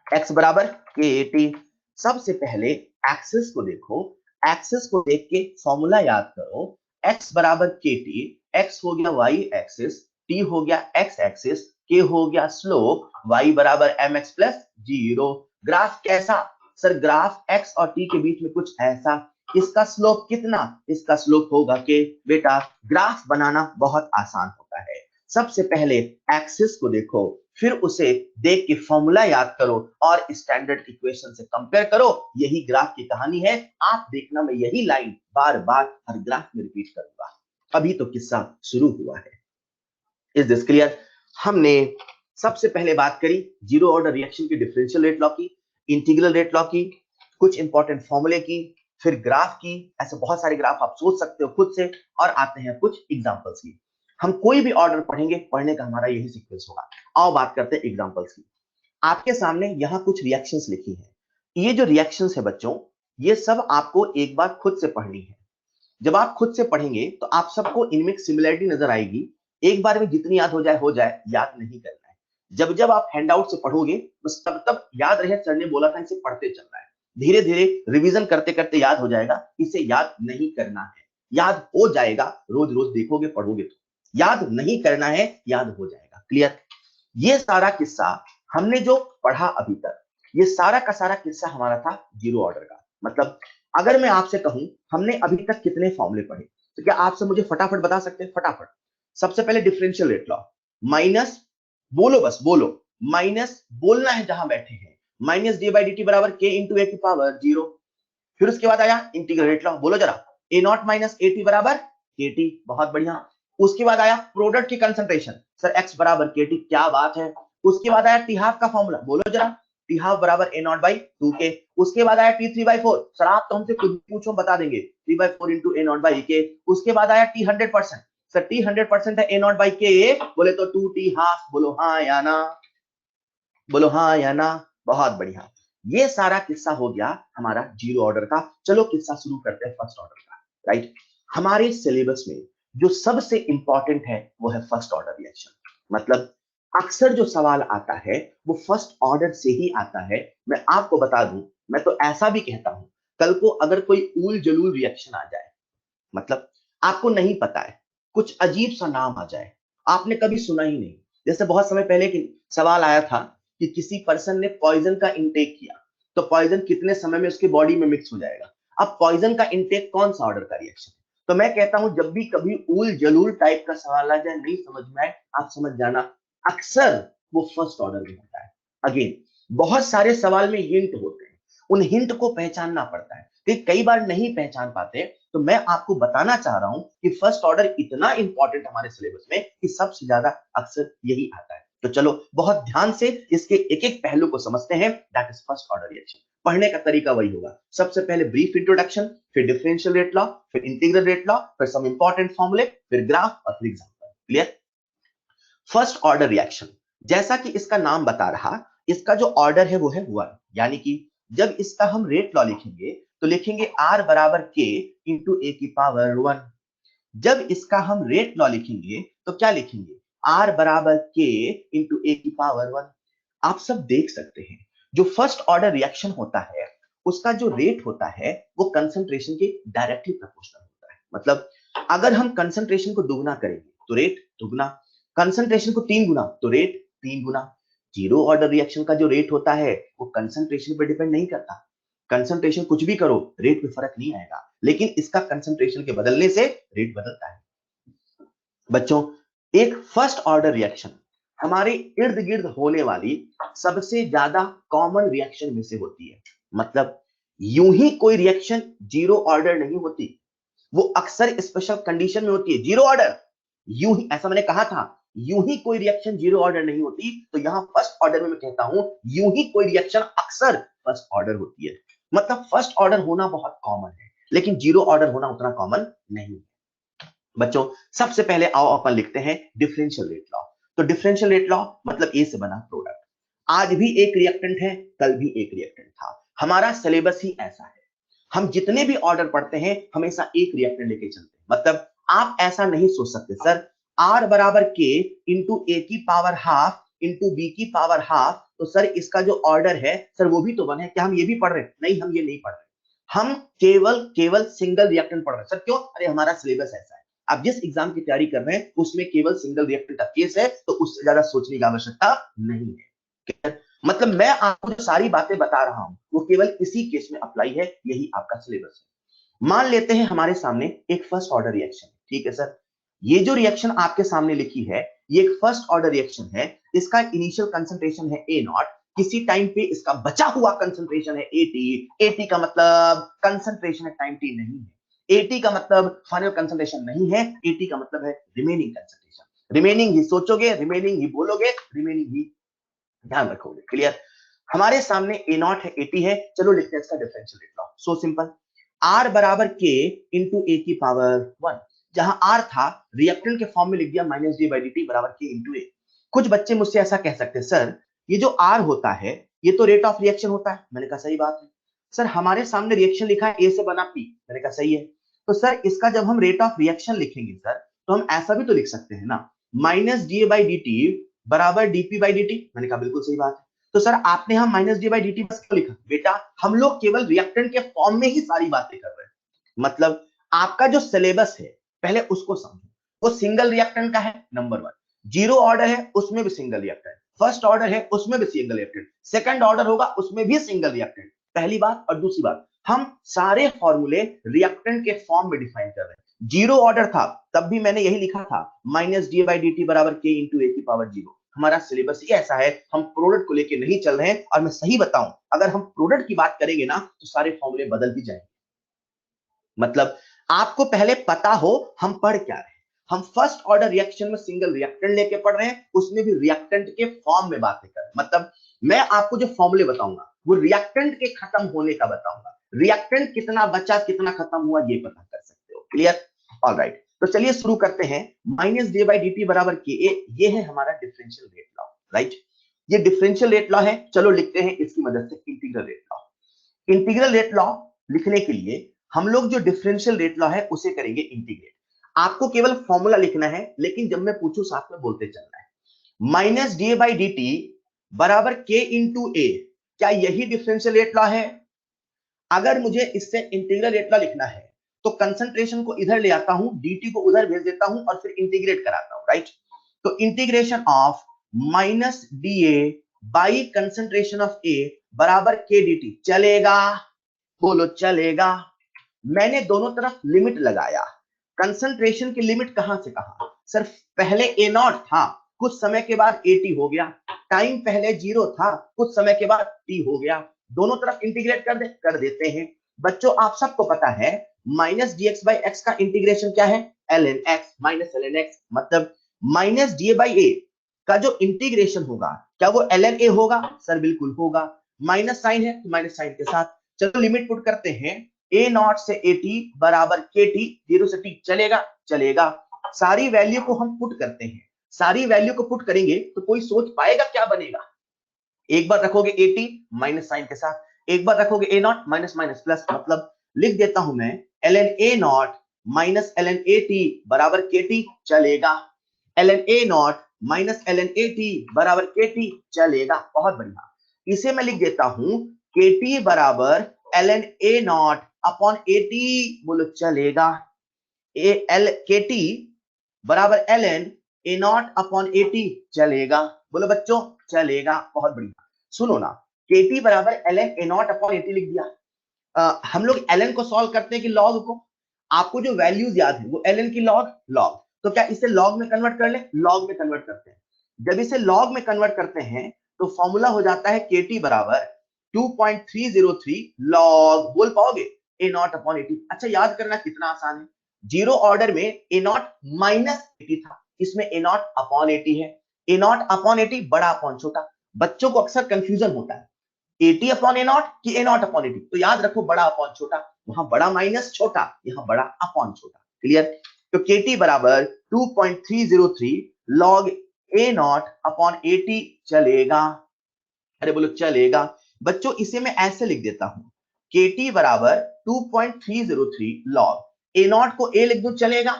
एक्स बराबर के टी। सबसे पहले एक्सिस को देखो, एक्सिस को देख के फॉर्मूला याद करो। एक्स बराबर के टी, एक्स हो गया वाई एक्सिस, टी हो गया एक्स एक्सिस, के हो गया स्लोप, वाई बराबर M X plus zero. Graph कैसा? सर ग्राफ एक्स और टी के बीच में कुछ ऐसा। इसका स्लोप कितना? इसका स्लोप होगा के। बेटा, ग्राफ बनाना बहुत आसान होता है। सबसे पहले एक्सिस को देखो, फिर उसे देख के फॉर्मूला याद करो और स्टैंडर्ड इक्वेशन से कंपेयर करो। यही ग्राफ की कहानी है। आप देखना, मैं यही लाइन बार बार हर ग्राफ में रिपीट करूंगा। अभी तो किस्सा शुरू हुआ है। Is this clear? हमने सबसे पहले बात करी जीरो ऑर्डर रिएक्शन की, डिफरेंशियल रेट लॉ की, इंटीग्रल रेट लॉ की, कुछ इंपॉर्टेंट फॉर्मूले की, फिर ग्राफ की। ऐसे बहुत सारे ग्राफ आप सोच सकते हो खुद से। और आते हैं कुछ एग्जांपल्स की। हम कोई भी ऑर्डर पढ़ेंगे, पढ़ने का हमारा यही सीक्वेंस होगा। आओ बात करते हैं एग्जांपल्स की। आपके सामने यहाँ कुछ रिएक्शंस लिखी हैं। ये जो रिएक्शंस है बच्चों, ये सब आपको एक बार खुद से पढ़नी है। जब आप खुद से पढ़ेंगे तो आप सबको इनमें सिमिलरिटी नजर आएगी। एक बार में जितनी याद हो जाए, याद नहीं करना है। जब जब आप हैंडआउट से पढ़ोगे बस तब तब याद रहे सर ने बोला था इसे पढ़ते चलना है। धीरे धीरे रिवीजन करते करते याद हो जाएगा, इसे याद नहीं करना है। याद हो जाएगा, रोज रोज देखोगे पढ़ोगे तो। याद नहीं करना है, याद हो जाएगा। क्लियर? ये सारा किस्सा हमने जो पढ़ा अभी तक, ये सारा का सारा किस्सा हमारा था जीरो ऑर्डर का। मतलब अगर मैं आपसे कहूं हमने अभी तक कितने फॉर्मूले पढ़े, तो क्या आप सब मुझे फटाफट बता सकते हैं? फटाफट। सबसे पहले डिफरेंशियल रेट लॉ, माइनस, बोलो बस बोलो, माइनस बोलना है जहां बैठे हैं, minus D by D T बराबर के इंटू ए की पावर जीरो। फिर उसके बाद आया इंटीग्रल रेट लॉ, बोलो जरा, ए नॉट माइनस ए टी बराबर के टी, बहुत बढ़िया। उसके बाद आया प्रोडक्ट की कंसंट्रेशन, सर एक्स बराबर के टी, क्या बात है। उसके बाद आया टी हाफ का फॉर्मूला, बोलो जरा, टी हाफ बराबर ए नॉट बाई टू के। उसके बाद आया T three by four, sir आप तो हमसे खुद पूछो बता देंगे, three by four into A not by के। उसके बाद आया टी 100%, सर टी 100% है ए नॉट बाई के, बोले तो टू टी हाफ, बोलो हाँ या ना, बोलो हाँ या ना, बहुत बढ़िया। ये सारा किस्सा हो गया हमारा जीरो ऑर्डर का। चलो किस्सा शुरू करते हैं फर्स्ट ऑर्डर का। राइट, हमारे सिलेबस में जो सबसे इंपॉर्टेंट है वो है फर्स्ट ऑर्डर रिएक्शन। मतलब अक्सर जो सवाल आता है वो फर्स्ट ऑर्डर से ही आता है। मैं आपको बता दूं, मैं तो ऐसा भी कहता हूं, कल को अगर कोई ऊल जलूल रिएक्शन आ जाए, मतलब आपको नहीं पता है, कुछ अजीब सा नाम आ जाए, आपने कभी सुना ही नहीं। जैसे बहुत समय पहले की सवाल आया था कि किसी पर्सन ने पॉइजन का इंटेक किया, तो पॉइजन कितने समय में उसकी बॉडी में मिक्स हो जाएगा। अब पॉइजन का इंटेक कौन सा ऑर्डर का रिएक्शन है? तो मैं कहता हूं जब भी कभी ऊल जलूल टाइप का सवाल आ जाए, नहीं समझ में आए, आप समझ जाना अक्सर वो फर्स्ट ऑर्डर में होता है। अगेन, बहुत सारे सवाल में हिंट होते हैं, उन हिंट को पहचानना पड़ता है, कई बार नहीं पहचान पाते। तो मैं आपको बताना चाह रहा हूं कि फर्स्ट ऑर्डर इतना इंपॉर्टेंट हमारे सिलेबस में कि सबसे ज्यादा अक्सर यही आता है। तो चलो बहुत ध्यान से इसके एक एक पहलू को समझते हैं। That is first order reaction. पढ़ने का तरीका वही होगा, सबसे पहले ब्रीफ इंट्रोडक्शन, फिर डिफरेंशियल रेट लॉ, फिर इंटीग्रल रेट लॉ, फिर सम इंपॉर्टेंट फॉर्मूले, फिर ग्राफ और फिर example. Clear? First order reaction, जैसा कि इसका नाम बता रहा, इसका जो ऑर्डर है वो है वन। यानी कि जब इसका हम रेट लॉ लिखेंगे तो लिखेंगे आर बराबर के इंटू ए की पावर वन। जब इसका हम रेट लॉ लिखेंगे तो क्या लिखेंगे? आर बराबर के इंटू ए की पावर वन। आप सब देख सकते हैं, जो फर्स्ट ऑर्डर रिएक्शन होता है उसका जो रेट होता है वो कंसंट्रेशन के डायरेक्टली प्रोपोर्शनल होता है। मतलब अगर हम कंसंट्रेशन को दुगना करेंगे तो रेट दुगना, कंसंट्रेशन को तीन गुना तो रेट तीन गुना। जीरो ऑर्डर रिएक्शन का जो रेट होता है वो कंसंट्रेशन पर डिपेंड नहीं करता। कंसंट्रेशन कुछ भी करो, रेट में फर्क नहीं आएगा, लेकिन इसका कंसंट्रेशन के बदलने से रेट बदलता है। बच्चों, एक फर्स्ट ऑर्डर रिएक्शन हमारे इर्द गिर्द होने वाली सबसे ज्यादा कॉमन रिएक्शन में से होती है। मतलब यूं ही कोई रिएक्शन जीरो ऑर्डर नहीं होती, वो अक्सर स्पेशल कंडीशन में होती है। जीरो ऑर्डर यूं ही, ऐसा मैंने कहा था, यूं ही कोई रिएक्शन जीरो ऑर्डर नहीं होती। तो यहां फर्स्ट ऑर्डर में मैं कहता हूं यूं ही कोई रिएक्शन अक्सर फर्स्ट ऑर्डर होती है। मतलब फर्स्ट ऑर्डर होना बहुत कॉमन है, लेकिन जीरो ऑर्डर होना उतना कॉमन नहीं है। बच्चों, सबसे पहले आओ अपन लिखते हैं डिफरेंशियल रेट लॉ। तो डिफरेंशियल रेट लॉ मतलब ए से बना प्रोडक्ट। आज भी एक रिएक्टेंट है, कल भी एक रिएक्टेंट था, हमारा सिलेबस ही ऐसा है। हम जितने भी ऑर्डर पढ़ते हैं हमेशा एक रिएक्टेंट लेके चलते हैं। मतलब आप ऐसा नहीं सोच सकते सर आर बराबर के इंटू ए की पावर हाफ इंटू बी की पावर हाफ, तो सर इसका जो ऑर्डर है सर वो भी तो वन है, क्या हम ये भी पढ़ रहे हैं? नहीं, हम ये नहीं पढ़ रहे, हम केवल केवल सिंगल रिएक्टेंट पढ़ रहे हैं। सर क्यों? अरे हमारा सिलेबस ऐसा है, आप जिस एग्जाम की तैयारी कर रहे हैं उसमें केवल सिंगल रिएक्टेंट का केस है, तो उससे ज्यादा सोचने की आवश्यकता नहीं है। मतलब मैं आपको जो सारी बातें बता रहा हूं वो केवल इसी केस में अप्लाई है, यही आपका सिलेबस है। मान लेते हैं हमारे सामने एक फर्स्ट ऑर्डर रिएक्शन, ठीक है सर, ये जो रिएक्शन आपके सामने लिखी है ये एक फर्स्ट ऑर्डर रिएक्शन है। इसका इनिशियल कंसंट्रेशन है ए नॉट, किसी टाइम पे इसका बचा हुआ कंसंट्रेशन है एटी। एटी का मतलब कंसंट्रेशन टाइम टी नहीं है, एटी का मतलब फाइनल कंसंट्रेशन नहीं है, एटी का मतलब है रिमेनिंग कंसंट्रेशन। रिमेनिंग ही सोचोगे, रिमेनिंग ही बोलोगे, रिमेनिंग ही ध्यान रखोगे। क्लियर? हमारे सामने ए नॉट है, एटी है, चलो लिखते हैं इसका differential rate law. So simple, R बराबर के इंटू ए की पावर वन। जहां आर था रिएक्टेंट के फॉर्म में लिख दिया minus D by D T बराबर के इंटू ए। कुछ बच्चे मुझसे ऐसा कह सकते हैं सर ये जो आर होता है ये तो रेट ऑफ रिएक्शन होता है। मैंने कहा सही बात है। सर हमारे सामने रिएक्शन लिखा है ए से बना पी, मैंने कहा सही है। तो सर इसका जब हम रेट ऑफ रिएक्शन लिखेंगे सर तो हम ऐसा भी तो लिख सकते हैं ना, minus D by D T बराबर डीपी बाई डी टी। मैंने कहा बिल्कुल सही बात है। तो सर आपने हम minus D by D T bus क्यों लिखा? बेटा हम लोग केवल रिएक्टेंट के फॉर्म में ही सारी बातें कर रहे हैं। मतलब आपका जो सिलेबस है पहले उसको समझो। वो सिंगल रिएक्टेंट का है नंबर 1, जीरो ऑर्डर है उसमें भी सिंगल रिएक्टेंट, फर्स्ट ऑर्डर है उसमें भी सिंगल रिएक्टेंट, सेकंड ऑर्डर होगा उसमें भी सिंगल रिएक्टेंट। पहली बात। और दूसरी बात, हम सारे फॉर्मूले रिएक्टेंट के फॉर्म में डिफाइन कर रहे हैं। जीरो ऑर्डर था तब भी मैंने यही लिखा था, minus D by D T बराबर के इंटू ए की पावर जीरो। हमारा सिलेबस ही ऐसा है, हम प्रोडक्ट को लेके नहीं चल रहे हैं। और मैं सही बताऊं, अगर हम प्रोडक्ट की बात करेंगे ना तो सारे फॉर्मूले बदल भी जाएंगे। मतलब आपको पहले पता हो हम पढ़ क्या रहे हैं। हम फर्स्ट ऑर्डर रिएक्शन में सिंगल रिएक्टेंट लेके पढ़ रहे हैं, उसमें भी रिएक्टेंट के फॉर्म में बातें कर रहे हैं। मतलब मैं आपको जो फॉर्मूले बताऊंगा वो रिएक्टेंट के खत्म होने का बताऊंगा। रिएक्टेंट कितना बचा कितना खत्म हुआ ये पता कर सकते हो। क्लियर? ऑलराइट, तो चलिए शुरू करते हैं। Minus D by D T बराबर के ए, ये है हमारा डिफरेंशियल रेट लॉ। राइट, ये डिफरेंशियल रेट लॉ है। चलो लिखते हैं इसकी मदद से integral rate law. Integral rate law लिखने के लिए हम लोग जो डिफरेंशियल रेट लॉ है उसे करेंगे इंटीग्रेट। आपको केवल फॉर्मूला लिखना है, लेकिन जब मैं पूछूं साथ में बोलते चलना है। Minus D by D T बराबर के इंटू ए, क्या यही डिफरेंशियल रेट लॉ है? अगर मुझे इससे इंटीग्रल रेट लॉ लिखना है तो कंसंट्रेशन को इधर ले आता हूं, dt को उधर भेज देता हूं और फिर इंटीग्रेट कराता हूं। राइट, तो integration of minus D A by concentration of A बराबर के डी टी चलेगा? बोलो चलेगा। मैंने दोनों तरफ लिमिट लगाया। कंसंट्रेशन की लिमिट कहां से कहां? सर पहले ए नॉट था, कुछ समय के बाद एटी हो गया। टाइम पहले जीरो था, कुछ समय के बाद टी हो गया। दोनों तरफ इंटीग्रेट कर देते हैं। बच्चों आप सबको पता है minus D X by X का इंटीग्रेशन क्या है? L N X minus L N X. मतलब minus D A by A का जो इंटीग्रेशन होगा क्या वो एल एन ए होगा? सर बिल्कुल होगा। माइनस साइन है तो माइनस साइन के साथ। चलो लिमिट पुट करते हैं। ए नॉट से ए टी बराबर के टी, जीरो से टी चलेगा? चलेगा। सारी वैल्यू को हम पुट करते हैं। सारी वैल्यू को पुट करेंगे तो कोई सोच पाएगा क्या बनेगा? एक बार रखोगे ए टी माइनस साइन के साथ, एक बार रखोगे A not minus minus plus. मतलब लिख देता हूं मैं L N A not minus L N A T बराबर के टी चलेगा। L N A not minus L N A T बराबर के टी चलेगा। बहुत बढ़िया, इसे मैं लिख देता हूं के टी बराबर L N A not upon A T. बोलो चलेगा। ए एल के टी बराबर L N A not upon A T चलेगा। बोलो बच्चों चलेगा। बहुत बढ़िया। सुनो ना, के टी बराबर L N A not upon A T लिख दिया। हम लोग एल एन को सॉल्व करते हैं कि लॉग को? आपको जो वैल्यूज याद है वो एल एन की लॉग लॉग, तो क्या इसे लॉग में कन्वर्ट कर ले? लॉग में कन्वर्ट करते हैं। जब इसे लॉग में कन्वर्ट करते हैं तो फॉर्मूला हो जाता है के टी बराबर 2.303 लॉग, बोल पाओगे, ए नॉट अपॉन ए टी। अच्छा याद करना कितना आसान है। जीरो ऑर्डर में ए नॉट माइनस एटी था, इसमें ए नॉट अपॉन एटी है। ए नॉट अपॉन एटी बड़ा अपॉन छोटा। बच्चों को अक्सर कंफ्यूजन होता है, एटी अपॉन ए नॉट कि ए नॉट अपॉन एटी। तो याद रखो बड़ा अपॉन छोटा, वहां बड़ा माइनस छोटा, यहां बड़ा अपॉन छोटा। क्लियर? तो केटी बराबर 2.303 log A not upon eighty चलेगा। अरे बोलो चलेगा। बच्चों इसे मैं ऐसे लिख देता हूं, केटी बराबर 2.303 लॉग ए नॉट को ए लिख दूं चलेगा?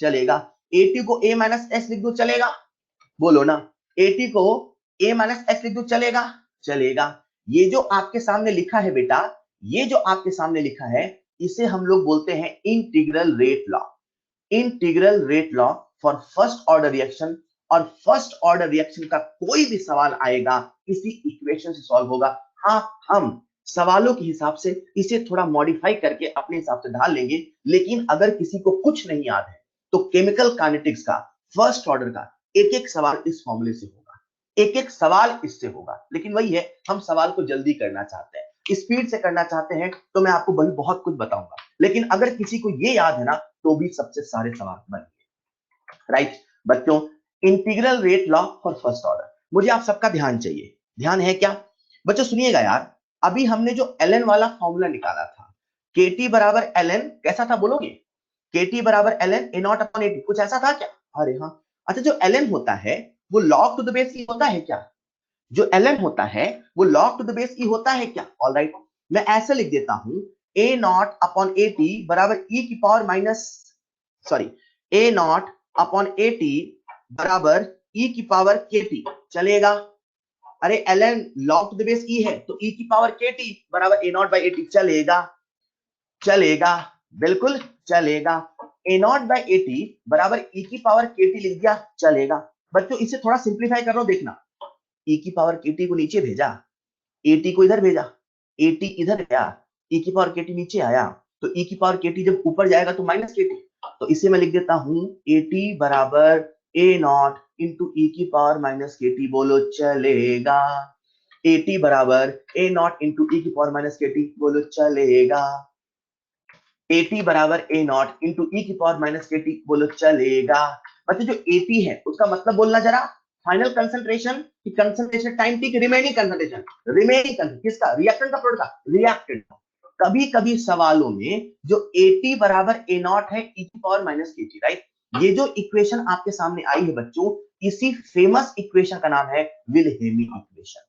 चलेगा। एटी को ए माइनस एस लिख दूं चलेगा? बोलो ना, एटी को ए माइनस एस लिख दूं चलेगा? चलेगा। ये जो आपके सामने लिखा है बेटा, ये जो आपके सामने लिखा है इसे हम लोग बोलते हैं integral rate law. Integral rate law for first order reaction. और फर्स्ट ऑर्डर रिएक्शन का कोई भी सवाल आएगा इसी इक्वेशन से सॉल्व होगा। हाँ, हम सवालों के हिसाब से इसे थोड़ा मॉडिफाई करके अपने हिसाब से ढाल लेंगे। लेकिन अगर किसी को कुछ नहीं याद है तो केमिकल काइनेटिक्स का फर्स्ट ऑर्डर का एक एक सवाल इस फॉर्मूले से होगा, एक एक सवाल इससे होगा। लेकिन वही है, हम सवाल को जल्दी करना चाहते हैं, स्पीड से करना चाहते हैं, तो मैं आपको वही बहुत कुछ बताऊंगा। लेकिन अगर किसी को ये याद है ना तो भी सबसे सारे सवाल बनेंगे। राइट बच्चों, integral rate law for first order. मुझे आप सबका ध्यान चाहिए। ध्यान है क्या? बच्चों सुनिएगा यार, अभी हमने जो एल वाला फॉर्मूला निकाला था, के टी बराबर एल एन, कैसा था बोलोगे? के टी बराबर L N A not upon A T, कुछ ऐसा था क्या? अरे हाँ। अच्छा, जो एल एन होता है वो log to the base E होता है क्या? जो एल एन होता है वो log to the base E होता है क्या? ऑलराइट, मैं ऐसे लिख देता हूं, A not upon A T बराबर ई की power minus, sorry, A not upon A T बराबर ई की पावर के टी चलेगा? अरे L N log to the base E है तो ई की पावर के टी बराबर ए नॉट बाई ए टी चलेगा? चलेगा। बिल्कुल चलेगा। ए नॉट बाई ए टी बराबर ई की पावर के टी लिख दिया, चलेगा। बच्चों इसे थोड़ा सिंप्लीफाई कर लो, देखना, ई की पावर के टी को नीचे भेजा, ए टी को इधर भेजा, ए टी इधर गया, ई की पावर के टी नीचे आया, तो ई की पावर के टी जब ऊपर जाएगा तो माइनस के टी, तो इसे मैं लिख देता हूं ए टी बराबर ए नॉट इंटू ई की पावर माइनस के टी, बोलो चलेगा। ए टी बराबर ए नॉट इंटू ई की पावर माइनस के टी, बोलो चलेगा। ए टी बराबर ए नॉट इंटू ई की पावर माइनस के टी, बोलो चलेगा। बच्चों जो ए टी है उसका मतलब बोलना जरा, फाइनल कंसंट्रेशन की कंसंट्रेशन टाइम टी की रिमेनिंग कंसंट्रेशन, रिमेनिंग कंसंट्रेशन किसका, रिएक्टेंट का, प्रोडक्ट का, रिएक्टेंट का। कभी कभी सवालों में जो ए टी बराबर ए नॉट है ई की power minus k T, right, ये जो इक्वेशन आपके सामने आई है बच्चों, इसी फेमस इक्वेशन का नाम है विल्हेमी इक्वेशन।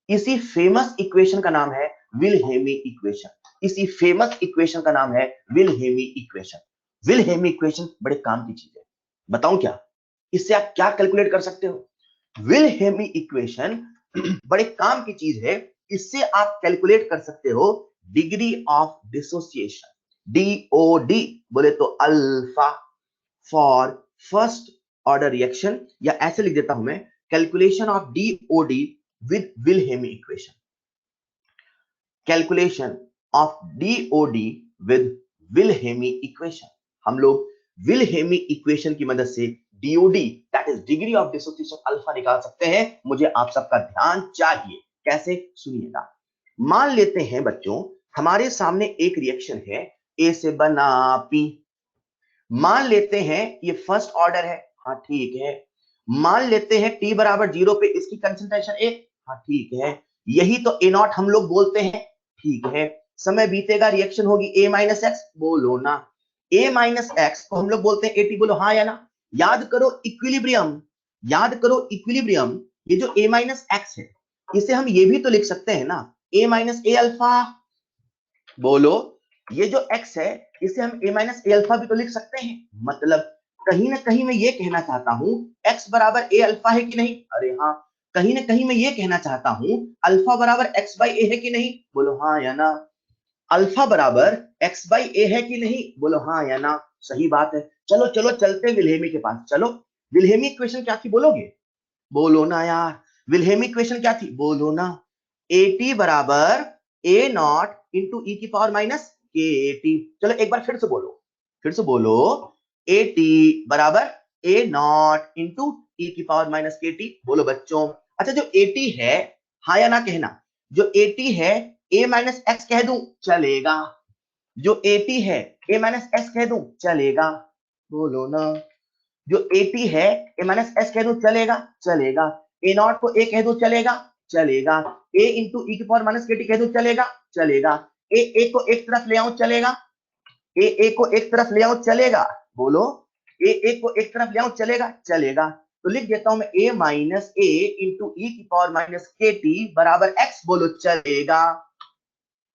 इसी फेमस इक्वेशन का नाम है विल्हेमी इक्वेशन। इसी फेमस इक्वेशन का नाम है विल्हेमी इक्वेशन। विल्हेमी इक्वेशन बड़े काम की चीज है, बताऊं क्या, इससे आप क्या कैलकुलेट कर सकते हो। विल्हेमी इक्वेशन बड़े काम की चीज है, इससे आप कैलकुलेट कर सकते हो डिग्री ऑफ डिसोसिएशन, डीओडी बोले तो alpha for first order reaction, या ऐसे लिख देता हूं मैं, calculation of DOD with Wilhelmy equation. Calculation of DOD with Wilhelmy equation. हम लोग विल्हेमी इक्वेशन की मदद से DOD that is degree of dissociation alpha निकाल सकते हैं। मुझे आप सबका ध्यान चाहिए, कैसे, सुनिएगा। मान लेते हैं बच्चों हमारे सामने एक रिएक्शन है, ए से बना पी, मान लेते हैं ये फर्स्ट ऑर्डर है, हाँ ठीक है। मान लेते हैं टी बराबर 0 पे इसकी कंसंट्रेशन ए, हाँ ठीक है। यही तो ए नॉट हम लोग बोलते हैं, ठीक है। समय बीतेगा रिएक्शन होगी ए माइनस एक्स, बोलो ना। ए माइनस एक्स को हम लोग बोलते हैं एटी, बोलो हाँ या ना। याद करो इक्विलिब्रियम, याद करो इक्विलिब्रियम। ये जो ए माइनस एक्स है इसे हम ये भी तो लिख सकते हैं ना, ए माइनस ए अल्फा, बोलो। ये जो x है इसे हम a माइनस ए अल्फा भी तो लिख सकते हैं। मतलब कहीं ना कहीं मैं ये कहना चाहता हूं x बराबर a अल्फा है कि नहीं, अरे हाँ। कहीं ना कहीं मैं ये कहना चाहता हूं अल्फा बराबर x बाई ए है कि नहीं, बोलो हाँ या ना। अल्फा बराबर x बाई ए है कि नहीं, बोलो हाँ या ना। सही बात है। चलो चलो चलते विल्हेमी के पास, चलो। विल्हेमी इक्वेशन क्या थी बोलोगे, बोलो ना यार। विल्हेमी इक्वेशन क्या थी, बोलो ना। ए टी बराबर ए नॉट इंटू ई की पावर माइनस के टी। चलो एक बार फिर से बोलो, फिर से बोलो। ए टी बराबर ए नॉट इंटू ई की पावर माइनस के टी, बोलो बच्चों। अच्छा जो ए टी है, हाँ या ना कहना, जो ए टी है ए माइनस एक्स कह दूं चलेगा, जो ए टी है ए माइनस एक्स कह दूं चलेगा, बोलो ना। जो ए टी है ए माइनस एस कह दो चलेगा, चलेगा। ए नॉट को ए कह दो चलेगा, चलेगा। ए इंटू ई की पावर माइनस के टी कह दो चलेगा, चलेगा। ए को एक तरफ ले आऊं चलेगा, ए को एक तरफ ले आऊं चलेगा, बोलो। ए को एक तरफ ले आऊं चलेगा, चलेगा। तो लिख देता हूं मैं ए माइनस ए इंटू ई की पावर माइनस के टी बराबर एक्स, बोलो चलेगा,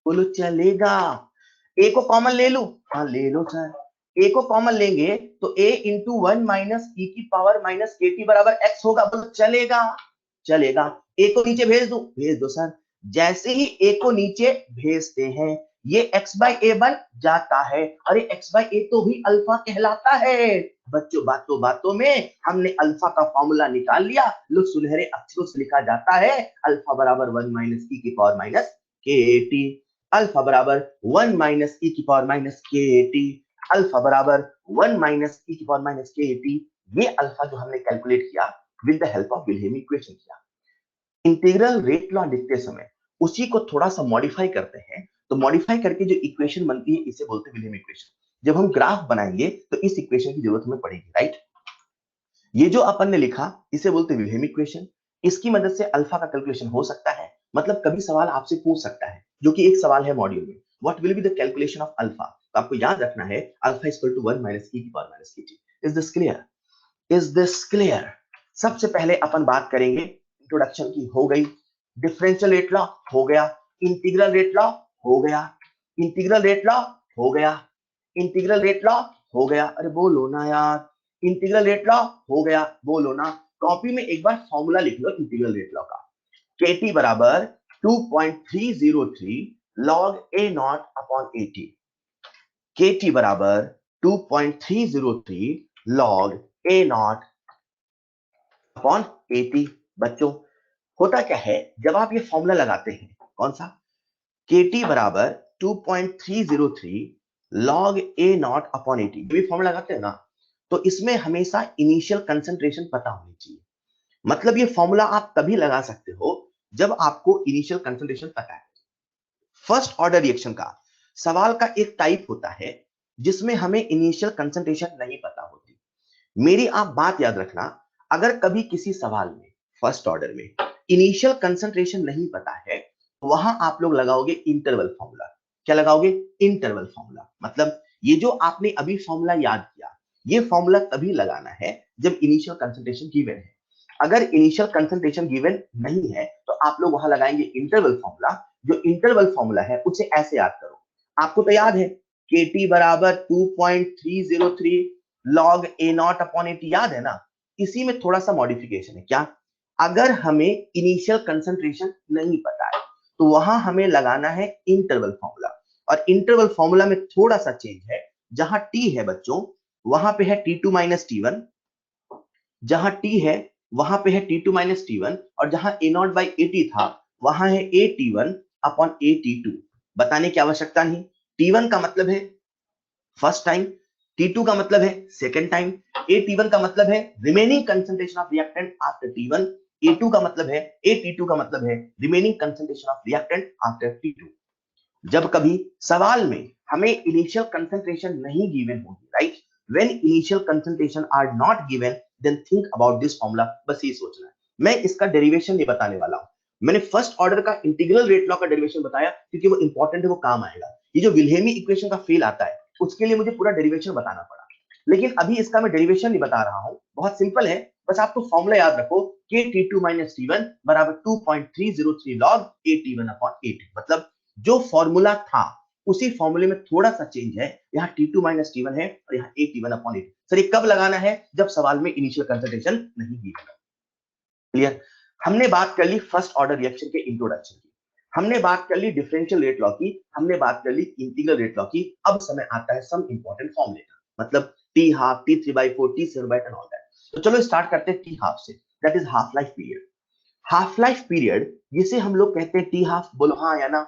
बोलो चलेगा। ए को कॉमन ले लू, हाँ ले लो सर। ए को कॉमन लेंगे तो ए इंटू वन माइनस ई की पावर माइनस के टी बराबर एक्स होगा, बोलो चलेगा, चलेगा। ए को नीचे भेज दो, भेज दो सर। जैसे ही ए को नीचे भेजते हैं ये एक्स बाई ए बन जाता है। अरे एक्स बाई ए तो भी अल्फा कहलाता है बच्चों। बातों बातों में हमने अल्फा का फॉर्मूला निकाल लिया, लो सुनहरे अक्षरों से लिखा जाता है अल्फा बराबर वन माइनस ई की power minus k t. Alpha बराबर वन माइनस ई की power minus k t, alpha बराबर वन माइनस ई की पावर माइनस के टी। ये अल्फा जो हमने कैलकुलेट किया with the help of Wilhelmy equation किया। इंटीग्रल रेट लॉ लिखते समय उसी को थोड़ा सा मॉडिफाई करते हैं, तो मॉडिफाई करके जो इक्वेशन बनती है इसे बोलते हैं विल्हेमी इक्वेशन। जब हम ग्राफ बनाएंगे तो इस इक्वेशन की जरूरत हमें पड़ेगी, राइट। ये जो अपन ने लिखा इसे बोलते हैं विल्हेमी इक्वेशन। इसकी मदद से अल्फा का कैलकुलेशन हो सकता है। मतलब कभी सवाल आपसे पूछ सकता है, जो कि एक सवाल है मॉड्यूल में, what will be the calculation of alpha. तो आपको याद रखना है alpha is equal to 1 minus E की power minus k t. Is this clear, is this clear. सबसे पहले अपन बात करेंगे, इंट्रोडक्शन की हो गई, डिफरेंशियल रेट लॉ हो गया, इंटीग्रल रेट लॉ हो गया, इंटीग्रल रेट लॉ हो गया, इंटीग्रल रेट लॉ हो गया। अरे बोलो ना यार, इंटीग्रल रेट लॉ हो गया, बोलो ना। कॉपी में एक बार फॉर्मूला लिख लो इंटीग्रल रेट लॉ का। केटी बराबर 2.303 log a not upon 80। KT बराबर 2.303 log A not upon AT। बच्चों होता क्या है, जब आप ये फॉर्मूला लगाते हैं, कौन सा, KT बराबर 2.303 log A not upon AT, जब ये फॉर्मूला लगाते हैं ना, तो इसमें हमेशा इनिशियल कंसंट्रेशन पता होनी चाहिए। मतलब ये फॉर्मूला आप तभी लगा सकते हो जब आपको इनिशियल कंसंट्रेशन पता है। फर्स्ट ऑर्डर रिएक्शन का सवाल का एक टाइप होता है जिसमें हमें इनिशियल कंसंट्रेशन नहीं पता होती। मेरी आप बात याद रखना, अगर कभी किसी सवाल में फर्स्ट ऑर्डर में इनिशियल कंसंट्रेशन नहीं पता है, तो वहां आप लोग लगाओगे इंटरवल फॉर्मूला। क्या लगाओगे? Interval formula. मतलब ये जो आपने अभी फॉर्मूला याद किया, ये फॉर्मूला तभी लगाना है जब इनिशियल कंसंट्रेशन गिवन है। अगर इनिशियल कंसंट्रेशन गिवन नहीं है तो आप लोग वहां लगाएंगे इंटरवल फॉर्मूला। जो इंटरवल फॉर्मूला है उसे ऐसे याद करो, आपको तो याद है KT बराबर 2.303 log A not upon AT, याद है ना। इसी में थोड़ा सा मॉडिफिकेशन है। क्या? अगर हमें इनिशियल कंसंट्रेशन नहीं पता है तो वहां हमें लगाना है इंटरवल फॉर्मूला। और इंटरवल फॉर्मूला में थोड़ा सा चेंज है, जहां T है बच्चों वहां पे है T2 माइनस T1, जहां T है वहां पे है T2 माइनस T1, और जहां A नॉट बाई AT था वहां है AT1 अपॉन AT2। बताने की आवश्यकता नहीं। T1 का मतलब है फर्स्ट टाइम, T2 का मतलब है सेकेंड टाइम, AT1 का मतलब है remaining concentration of reactant after T1, A2 का मतलब है AT2 का मतलब है remaining concentration of reactant after T2। जब कभी सवाल में हमें इनिशियल कंसंट्रेशन नहीं गिवन होगी, right, when initial concentration are not given, then think about this formula. बस ये सोचना है। मैं इसका डेरिवेशन नहीं बताने वाला हूं। मैंने फर्स्ट ऑर्डर का इंटीग्रल रेट लॉ का डेरिवेशन बताया क्योंकि वो इंपॉर्टेंट है, वो काम आएगा। ये जो विल्हेमी इक्वेशन का फेल आता है उसके लिए मुझे पूरा डेरिवेशन बताना पड़ा, लेकिन अभी इसका मैं डेरिवेशन नहीं बता रहा हूं। बहुत सिंपल है, बस आपको फॉर्मूला याद रखो, KT2 माइनस T1 बराबर 2.303 log AT1 अपॉन AT। मतलब जो फॉर्मूला था उसी फॉर्मूले में थोड़ा सा चेंज है, यहाँ T2 माइनस T1 है और यहाँ AT1 अपॉन AT। सर ये कब लगाना है? जब सवाल में इनिशियल कंसंट्रेशन नहीं गिवन। क्लियर? हमने बात कर ली फर्स्ट ऑर्डर रिएक्शन के इंट्रोडक्शन की, हमने बात कर ली डिफरेंशियल रेट लॉ की, हमने बात कर ली इंटीग्रल रेट लॉ की। अब समय आता है सम इंपॉर्टेंट फॉर्मूले का, मतलब T half, T3/4, T7/8 and all that. तो चलो स्टार्ट करते हैं T हाफ से, that is half life period. Half life period जिसे हम लोग कहते हैं T हाफ, बोलो हाँ या ना।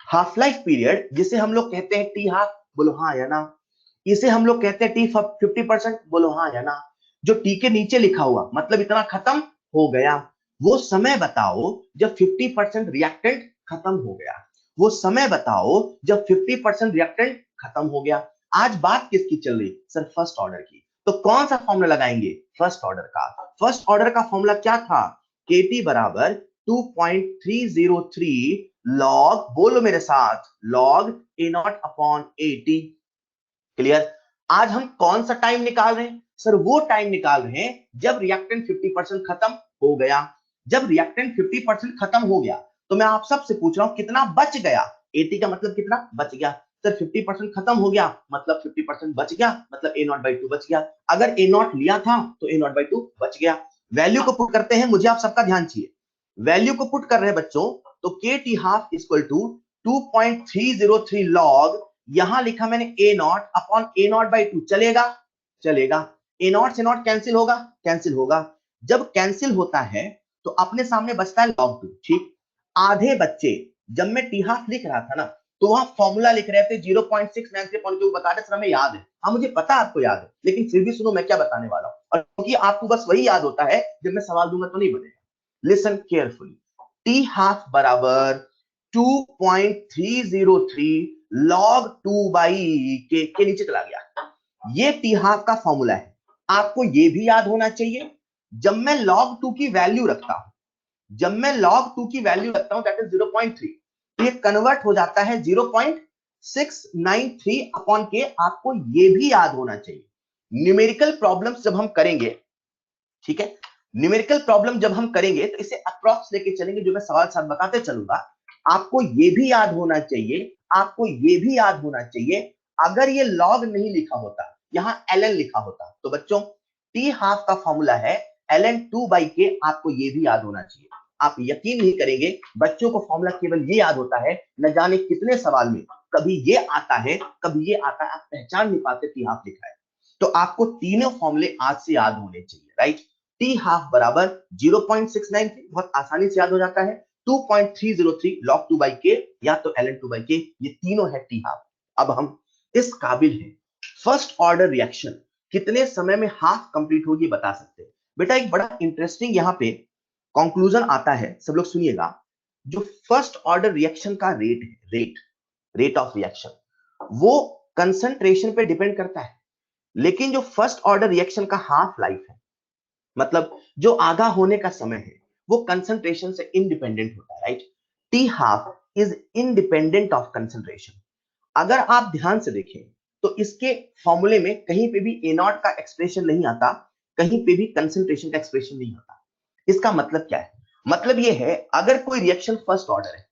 हाफ लाइफ पीरियड जिसे हम लोग कहते हैं T हाफ, बोलो हाँ या ना। इसे हम लोग कहते हैं T 50%, बोलो हाँ या ना। जो T के नीचे लिखा हुआ मतलब इतना खत्म हो गया, वो समय बताओ जब 50% रिएक्टेंट खत्म हो गया। वो समय बताओ जब 50% रिएक्टेंट खत्म हो गया। आज बात किसकी चल रही? सर फर्स्ट ऑर्डर की। तो कौन सा फॉर्मूला लगाएंगे? फर्स्ट ऑर्डर का। फर्स्ट ऑर्डर का फॉर्मूला क्या था? KT बराबर 2.303 लॉग, बोलो मेरे साथ, log A not upon AT। Clear? आज हम कौन सा टाइम निकाल रहे हैं? सर वो टाइम निकाल रहे हैं जब रिएक्टेंट 50% खत्म हो गया। जब रिएक्टेंट 50% खत्म हो गया तो मैं आप सबसे पूछ रहा हूं कितना बच गया? AT का मतलब कितना बच गया? सर 50% खत्म हो गया मतलब 50% बच गया, मतलब A नॉट बाई 2 बच गया। अगर A नॉट लिया था तो A नॉट बाई 2 बच गया। वैल्यू को पुट करते हैं, मुझे आप सबका ध्यान चाहिए। वैल्यू को पुट कर रहे हैं बच्चों, तो KT half equal to 2.303 log, यहां लिखा मैंने A not upon A not by 2। चलेगा? चलेगा। A नॉट से नॉट कैंसिल होगा? कैंसिल होगा। जब कैंसिल होता है तो अपने सामने बचता है log 2। ठीक, आधे बच्चे जब मैं T हाफ लिख रहा था ना तो वहां फॉर्मूला लिख रहे थे 0.693 बता रहे, सर हमें याद है। हाँ मुझे पता आपको याद है, लेकिन फिर भी सुनो मैं क्या बताने वाला हूं, और क्योंकि आपको बस वही याद होता है जब मैं सवाल दूंगा तो नहीं बनेगा। Listen carefully. T हाफ बराबर 2.303 log 2 बाई के नीचे चला गया। ये T हाफ का फॉर्मूला है। आपको ये भी याद होना चाहिए, जब मैं log 2 की वैल्यू रखता हूं, जब मैं log 2 की वैल्यू रखता हूं दैट इज 0.3, तो ये कन्वर्ट हो जाता है 0.693 अपॉन के। आपको ये भी याद होना चाहिए, न्यूमेरिकल प्रॉब्लम्स जब हम करेंगे, ठीक है, न्यूमेरिकल प्रॉब्लम जब हम करेंगे तो इसे अप्रॉक्स लेके चलेंगे, जो मैं सवाल साथ बताते चलूंगा। आपको ये भी याद होना चाहिए, आपको ये भी याद होना चाहिए, अगर ये log नहीं लिखा होता, यहां ln लिखा होता, तो बच्चों T हाफ का फॉर्मूला है ln 2 बाई के। आपको ये भी याद होना चाहिए। आप यकीन नहीं करेंगे, बच्चों को फॉर्मूला केवल ये याद होता है, न जाने कितने सवाल में कभी ये आता है, कभी ये आता है, आप पहचान नहीं पाते टी हाफ लिखा है। तो आपको तीनों फॉर्मूले आज से याद होने चाहिए, राइट। टी हाफ बराबर 0.693, बहुत आसानी से याद हो जाता है। 2.303 log 2 by k या तो ln 2 by k, ये तीनों है टी हाफ। अब हम इस काबिल हैं फर्स्ट ऑर्डर रिएक्शन कितने समय में हाफ कंप्लीट होगी बता सकते हैं। बेटा एक बड़ा इंटरेस्टिंग यहाँ पे कंक्लूजन आता है, सब लोग सुनिएगा। जो फर्स्ट ऑर्डर रिएक्शन का रेट है, रेट ऑफ रिएक्शन, वो कंसंट्रेशन पे डिपेंड करता है। लेकिन जो फर्स्ट ऑर्डर रिएक्शन का हाफ लाइफ है, मतलब जो आधा होने का समय है, वो कंसंट्रेशन से इंडिपेंडेंट होता है, right. T half is independent of concentration. अगर आप ध्यान से देखें तो इसके फॉर्मूले में कहीं पे भी ए नॉट का एक्सप्रेशन नहीं आता, कहीं पे भी कंसंट्रेशन का एक्सप्रेशन नहीं आता। इसका मतलब क्या है? मतलब ये है, अगर कोई रिएक्शन फर्स्ट ऑर्डर है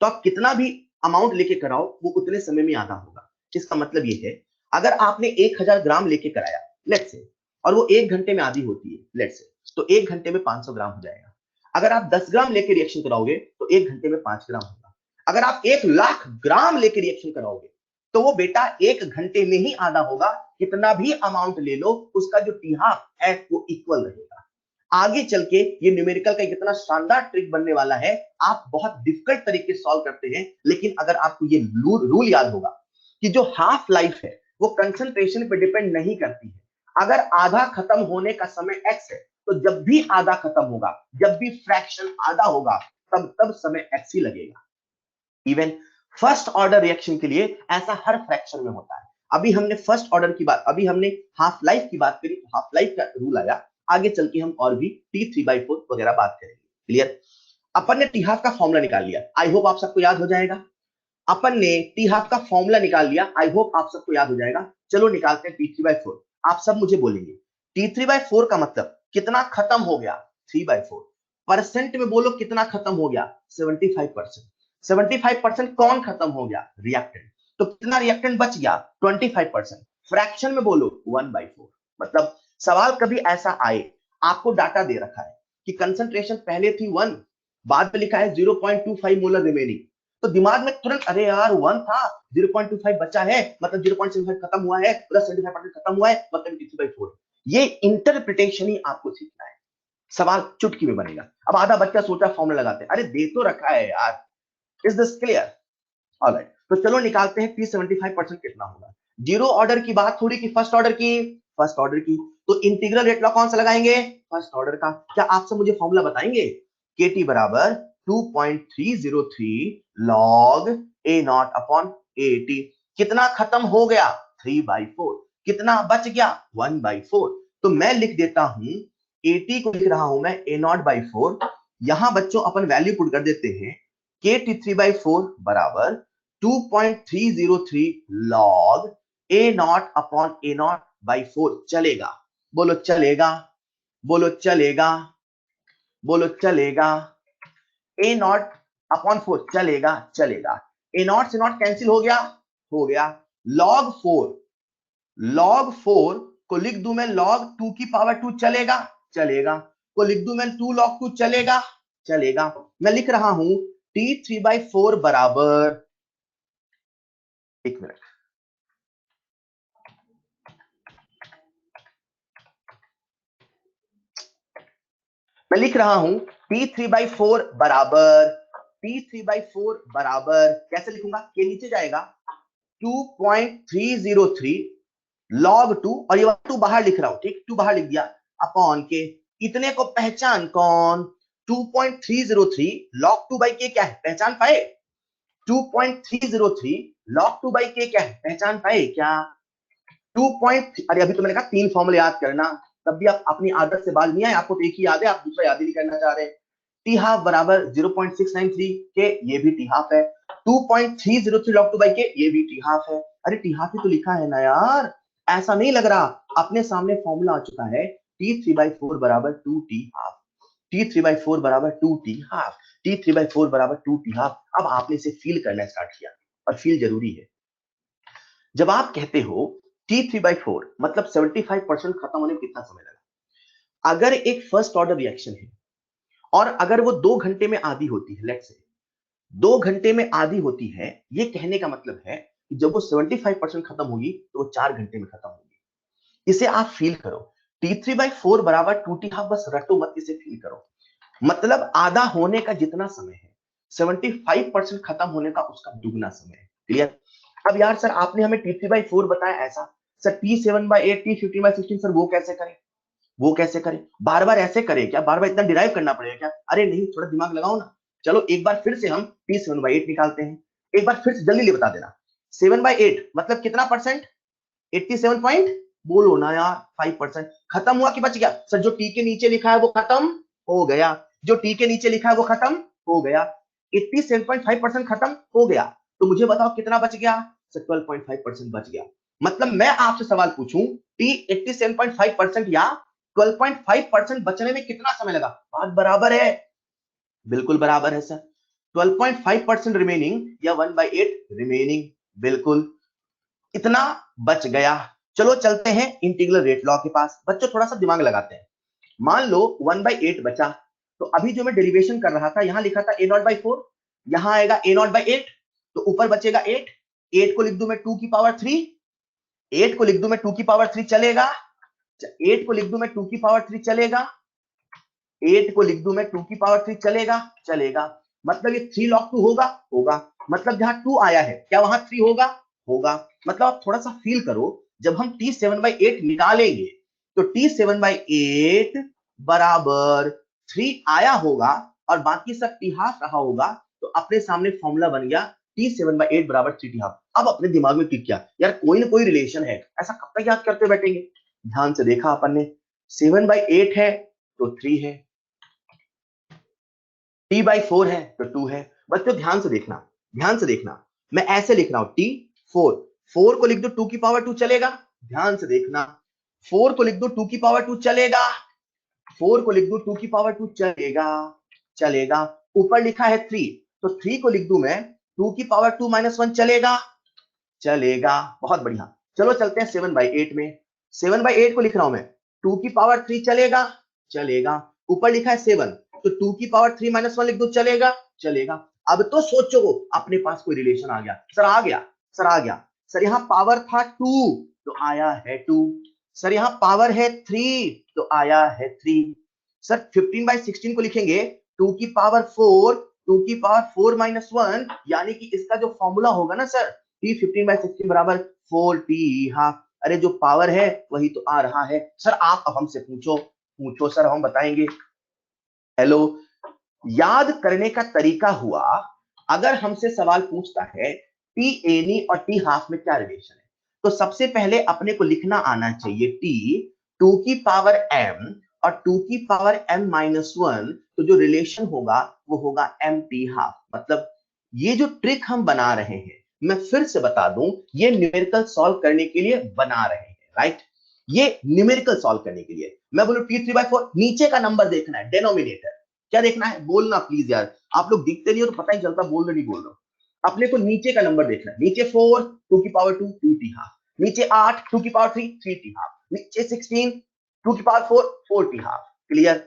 तो आप कितना भी अमाउंट लेके कराओ वो उतने समय में आधा होगा। इसका मतलब ये है, अगर आपने 1000 ग्राम लेके कराया लेट्स से, और वो 1 घंटे में आधी होती है लेट्स से, तो 1 घंटे में 500 ग्राम हो जाएगा। अगर आप 10 ग्राम लेके रिएक्शन कराओगे तो 1 घंटे में 5 ग्राम होगा। अगर आप 1 लाख ग्राम लेके रिएक्शन कराओगे तो वो बेटा 1 घंटे में ही आधा होगा। कितना भी अमाउंट ले लो, उसका जो टी हाफ है वो इक्वल रहेगा। आगे चल के ये न्यूमेरिकल का कितना शानदार ट्रिक बनने वाला है, आप बहुत डिफिकल्ट तरीके से सॉल्व करते हैं, लेकिन अगर आपको ये रूल याद होगा कि जो हाफ लाइफ है वो कंसंट्रेशन पे डिपेंड नहीं करती है। अगर आधा खत्म होने का समय x है, तो जब भी आधा खत्म होगा, जब भी फ्रैक्शन आधा होगा, तब समय x ही लगेगा। इवन फर्स्ट ऑर्डर रिएक्शन के लिए ऐसा हर फ्रैक्शन में होता है। अभी हमने फर्स्ट ऑर्डर की बात, अभी हमने हाफ लाइफ की बात करी, तो हाफ लाइफ का रूल आया। आगे चल के हम और भी T3/4 वगैरह बात करेंगे। क्लियर? अपन ने टी हाफ का फॉर्मूला निकाल लिया, आई होप आप सबको याद हो जाएगा। अपन ने टी हाफ का फॉर्मूला निकाल लिया, आई होप आप सबको याद हो जाएगा। चलो निकालते हैं T3/4। आप सब मुझे बोलेंगे T3/4 का मतलब कितना खत्म हो गया? 3/4। परसेंट में बोलो कितना खत्म हो गया? 75%। 75% कौन खत्म हो गया? रिएक्टेंट। तो कितना रिएक्टेंट बच गया? 25%। फ्रैक्शन में बोलो 1/4। मतलब सवाल कभी ऐसा आए, आपको डाटा दे रखा है कि कंसंट्रेशन पहले थी 1, बाद में लिखा है 0.25 मोलर रिमेनिंग, तो दिमाग में तुरंत अरे यार 1 था, 0.25 बचा है, मतलब 0.75 खत्म हुआ है, प्लस 75% खत्म हुआ है, मतलब T3/4। ये इंटरप्रिटेशन ही आपको सीखना है। सवाल चुटकी में बनेगा। अब आधा बच्चा सोचा फॉर्मूला लगाते हैं, अरे दे तो रखा है यार। Is this clear? ऑलराइट, तो चलो निकालते हैं P75% कितना होगा। जीरो ऑर्डर की बात थोड़ी की फर्स्ट ऑर्डर की, फर्स्ट ऑर्डर की, तो इंटीग्रल रेट लॉ कौन सा लगाएंगे? फर्स्ट ऑर्डर का। क्या आप सब मुझे फॉर्मूला बताएंगे? KT बराबर 2.303 log A0 अपॉन AT। कितना खत्म हो गया? 3/4। कितना बच गया? 1/4। तो मैं लिख देता हूं, AT को लिख रहा हूं मैं A0/4। यहां बच्चों अपन वैल्यू पुट कर देते हैं, KT3/4 बराबर 2.303 log A0 अपॉन A0/4। चलेगा? बोलो चलेगा, बोलो चलेगा, बोलो चलेगा। A0 अपॉन 4 चलेगा, चलेगा। A0 से नॉट कैंसिल हो गया, हो गया। log 4, log 4 को लिख दूं मैं log 2 की पावर 2, चलेगा, चलेगा। को लिख दूं मैं 2 log 2, चलेगा, चलेगा। मैं लिख रहा हूं T3/4 बराबर, एक मिनट, मैं लिख रहा हूं T3/4 बराबर, T3/4 बराबर कैसे लिखूंगा? के नीचे जाएगा 2.303 log 2, और ये 2 बाहर लिख रहा हूं, ठीक, 2 बाहर लिख दिया, अपॉन के। इतने को पहचान कौन? 2.303 log 2 by k क्या है? पहचान पाए? 2.303 log 2 by k क्या है? पहचान पाए क्या? 2 पॉइंट, अरे अभी तो मैंने कहा 3 फॉर्मूले याद करना, तब भी आप अपनी आदत से बाज नहीं आए, आपको तो एक ही याद है, आप दूसरा याद ही नहीं करना चाह रहे। टी हाफ बराबर 0.693 के, ये भी टी हाफ है। 2.303 log 2 by k, ये भी टी हाफ है। अरे टी हाफ ही तो लिखा है ना यार, ऐसा नहीं लग रहा? अपने सामने फॉर्मूला आ चुका है, T3/4 बराबर 2t हाफ, T3/4 बराबर 2t हाफ, T3/4 बराबर 2t हाफ। अब आपने इसे फील करना स्टार्ट किया, और फील जरूरी है। जब आप कहते हो T3/4 मतलब 75% खत्म होने में कितना समय लगा? अगर एक फर्स्ट ऑर्डर रिएक्शन है और अगर वो 2 घंटे में आधी होती है, लेट्स से 2 घंटे में आधी होती है, ये कहने का मतलब है कि जब वो 75% खत्म होगी तो वो 4 घंटे में खत्म होगी। इसे आप फील करो, T3/4 बराबर 2T हाफ, बस रटो मत, इसे फील करो। मतलब आधा होने का जितना समय है 75% खत्म होने का उसका दुगना समय है। क्लियर? अब यार सर आपने हमें T3/4 बताया ऐसा, सर T7/8 T15/16 सर वो कैसे करें, वो कैसे करें? बार बार ऐसे करें क्या, बार बार इतना डिराइव करना पड़ेगा क्या? अरे नहीं, थोड़ा दिमाग लगाओ ना। चलो एक बार फिर से हम T7/8 निकालते हैं, एक बार फिर से जल्दी बता देना। 7/8 मतलब कितना परसेंट? 87 पॉइंट, बोलो ना यार, 5%। खत्म हुआ कि बच गया? सर जो टी के नीचे लिखा है वो खत्म हो गया, जो टी के नीचे लिखा है वो खत्म हो गया, 87.5% खत्म हो गया। तो मुझे बताओ कितना बच गया? सर 12.5% बच गया। मतलब मैं आपसे सवाल पूछूं, टी 87.5% या 12.5% बचने में कितना समय लगा? बात बराबर है, बिल्कुल बराबर है सर। 12.5% रिमेनिंग या 1/8 रिमेनिंग, बिल्कुल इतना बच गया। चलो चलते हैं इंटीग्रल रेट लॉ के पास। बच्चों थोड़ा सा दिमाग लगाते हैं। मान लो 1/8 बचा, तो अभी जो मैं डेरिवेशन कर रहा था, यहां लिखा था a0/4, यहां आएगा a0/8, तो ऊपर बचेगा 8। 8 को लिख दूं मैं 2 की पावर 3, 8 को लिख दूं मैं 2 की पावर 3 चलेगा, 8 को लिख दूं मैं 2 की पावर 3 चलेगा, 8 को लिख दूं मैं 2 की पावर 3 चलेगा, चलेगा। मतलब ये 3 log 2 होगा, होगा। मतलब जहां 2 आया है क्या वहां 3 होगा, होगा। मतलब आप थोड़ा सा फील करो, जब हम T7/8 निकालेंगे तो T7/8 बराबर 3 आया होगा और बाकी सब T हाफ रहा होगा, तो अपने सामने फॉर्मूला बन गया T7/8 बराबर 3T हाफ। अब अपने दिमाग में क्लिक किया, यार कोई ना कोई रिलेशन है, ऐसा कब तक याद करते बैठेंगे? ध्यान से देखा अपन ने, 7/8 है तो 3 है, T/4 है तो 2 है। बच्चों ध्यान से देखना, ध्यान से देखना, मैं ऐसे लिख रहा हूं T4, 4 को लिख दो 2 की पावर 2 चलेगा, ध्यान से देखना, 4 को लिख दो 2 की पावर 2 चलेगा, 4 को लिख दो 2 की पावर 2 चलेगा, चलेगा। ऊपर लिखा है 3, तो 3 को लिख दू मैं 2 की पावर 2 -1 चलेगा, चलेगा। बहुत बढ़िया। चलो चलते हैं 7/8 में। 7/8 को लिख रहा हूं मैं, 2 की पावर 3 चलेगा, चलेगा। ऊपर लिखा है 7, तो 2 की पावर 3 -1 लिख दो, चलेगा, चलेगा। अब तो सोचो अपने पास कोई रिलेशन आ गया। सर आ गया, सर आ गया। सर यहाँ पावर था 2 तो आया है 2, सर यहाँ पावर है 3 तो आया है 3। सर 15/16 को लिखेंगे 2 की पावर 4, 2 की पावर 4 -1, यानी कि इसका जो फॉर्मूला होगा ना सर, T 15/16 बराबर 4T हाफ। अरे जो पावर है वही तो आ रहा है। सर आप अब हमसे पूछो, पूछो सर हम बताएंगे। हेलो, याद करने का तरीका हुआ, अगर हमसे सवाल पूछता है टी एनी और टी हाफ में क्या रिलेशन है, तो सबसे पहले अपने को लिखना आना चाहिए टी 2 की पावर m और 2 की पावर m-1, तो जो रिलेशन होगा वो होगा m टी हाफ। मतलब ये जो ट्रिक हम बना रहे हैं, मैं फिर से बता दूं, ये न्यूमेरिकल सॉल्व करने के लिए बना रहे हैं, राइट? ये न्यूमेरिकल सॉल्व करने के लिए। मैं बोलूं T3/4, नीचे का नंबर देखना है, डेनोमिनेटर क्या देखना है, बोलना प्लीज यार, आप लोग दिखते नहीं हो तो पता ही चलता बोल रहे नहीं बोल रहे हो। अपने को नीचे का नंबर देखना है, नीचे 4 2 की पावर 2 2T हाफ, नीचे 8 2 की पावर 3 3T हाफ, नीचे 16 2 की पावर 4 4T हाफ। क्लियर?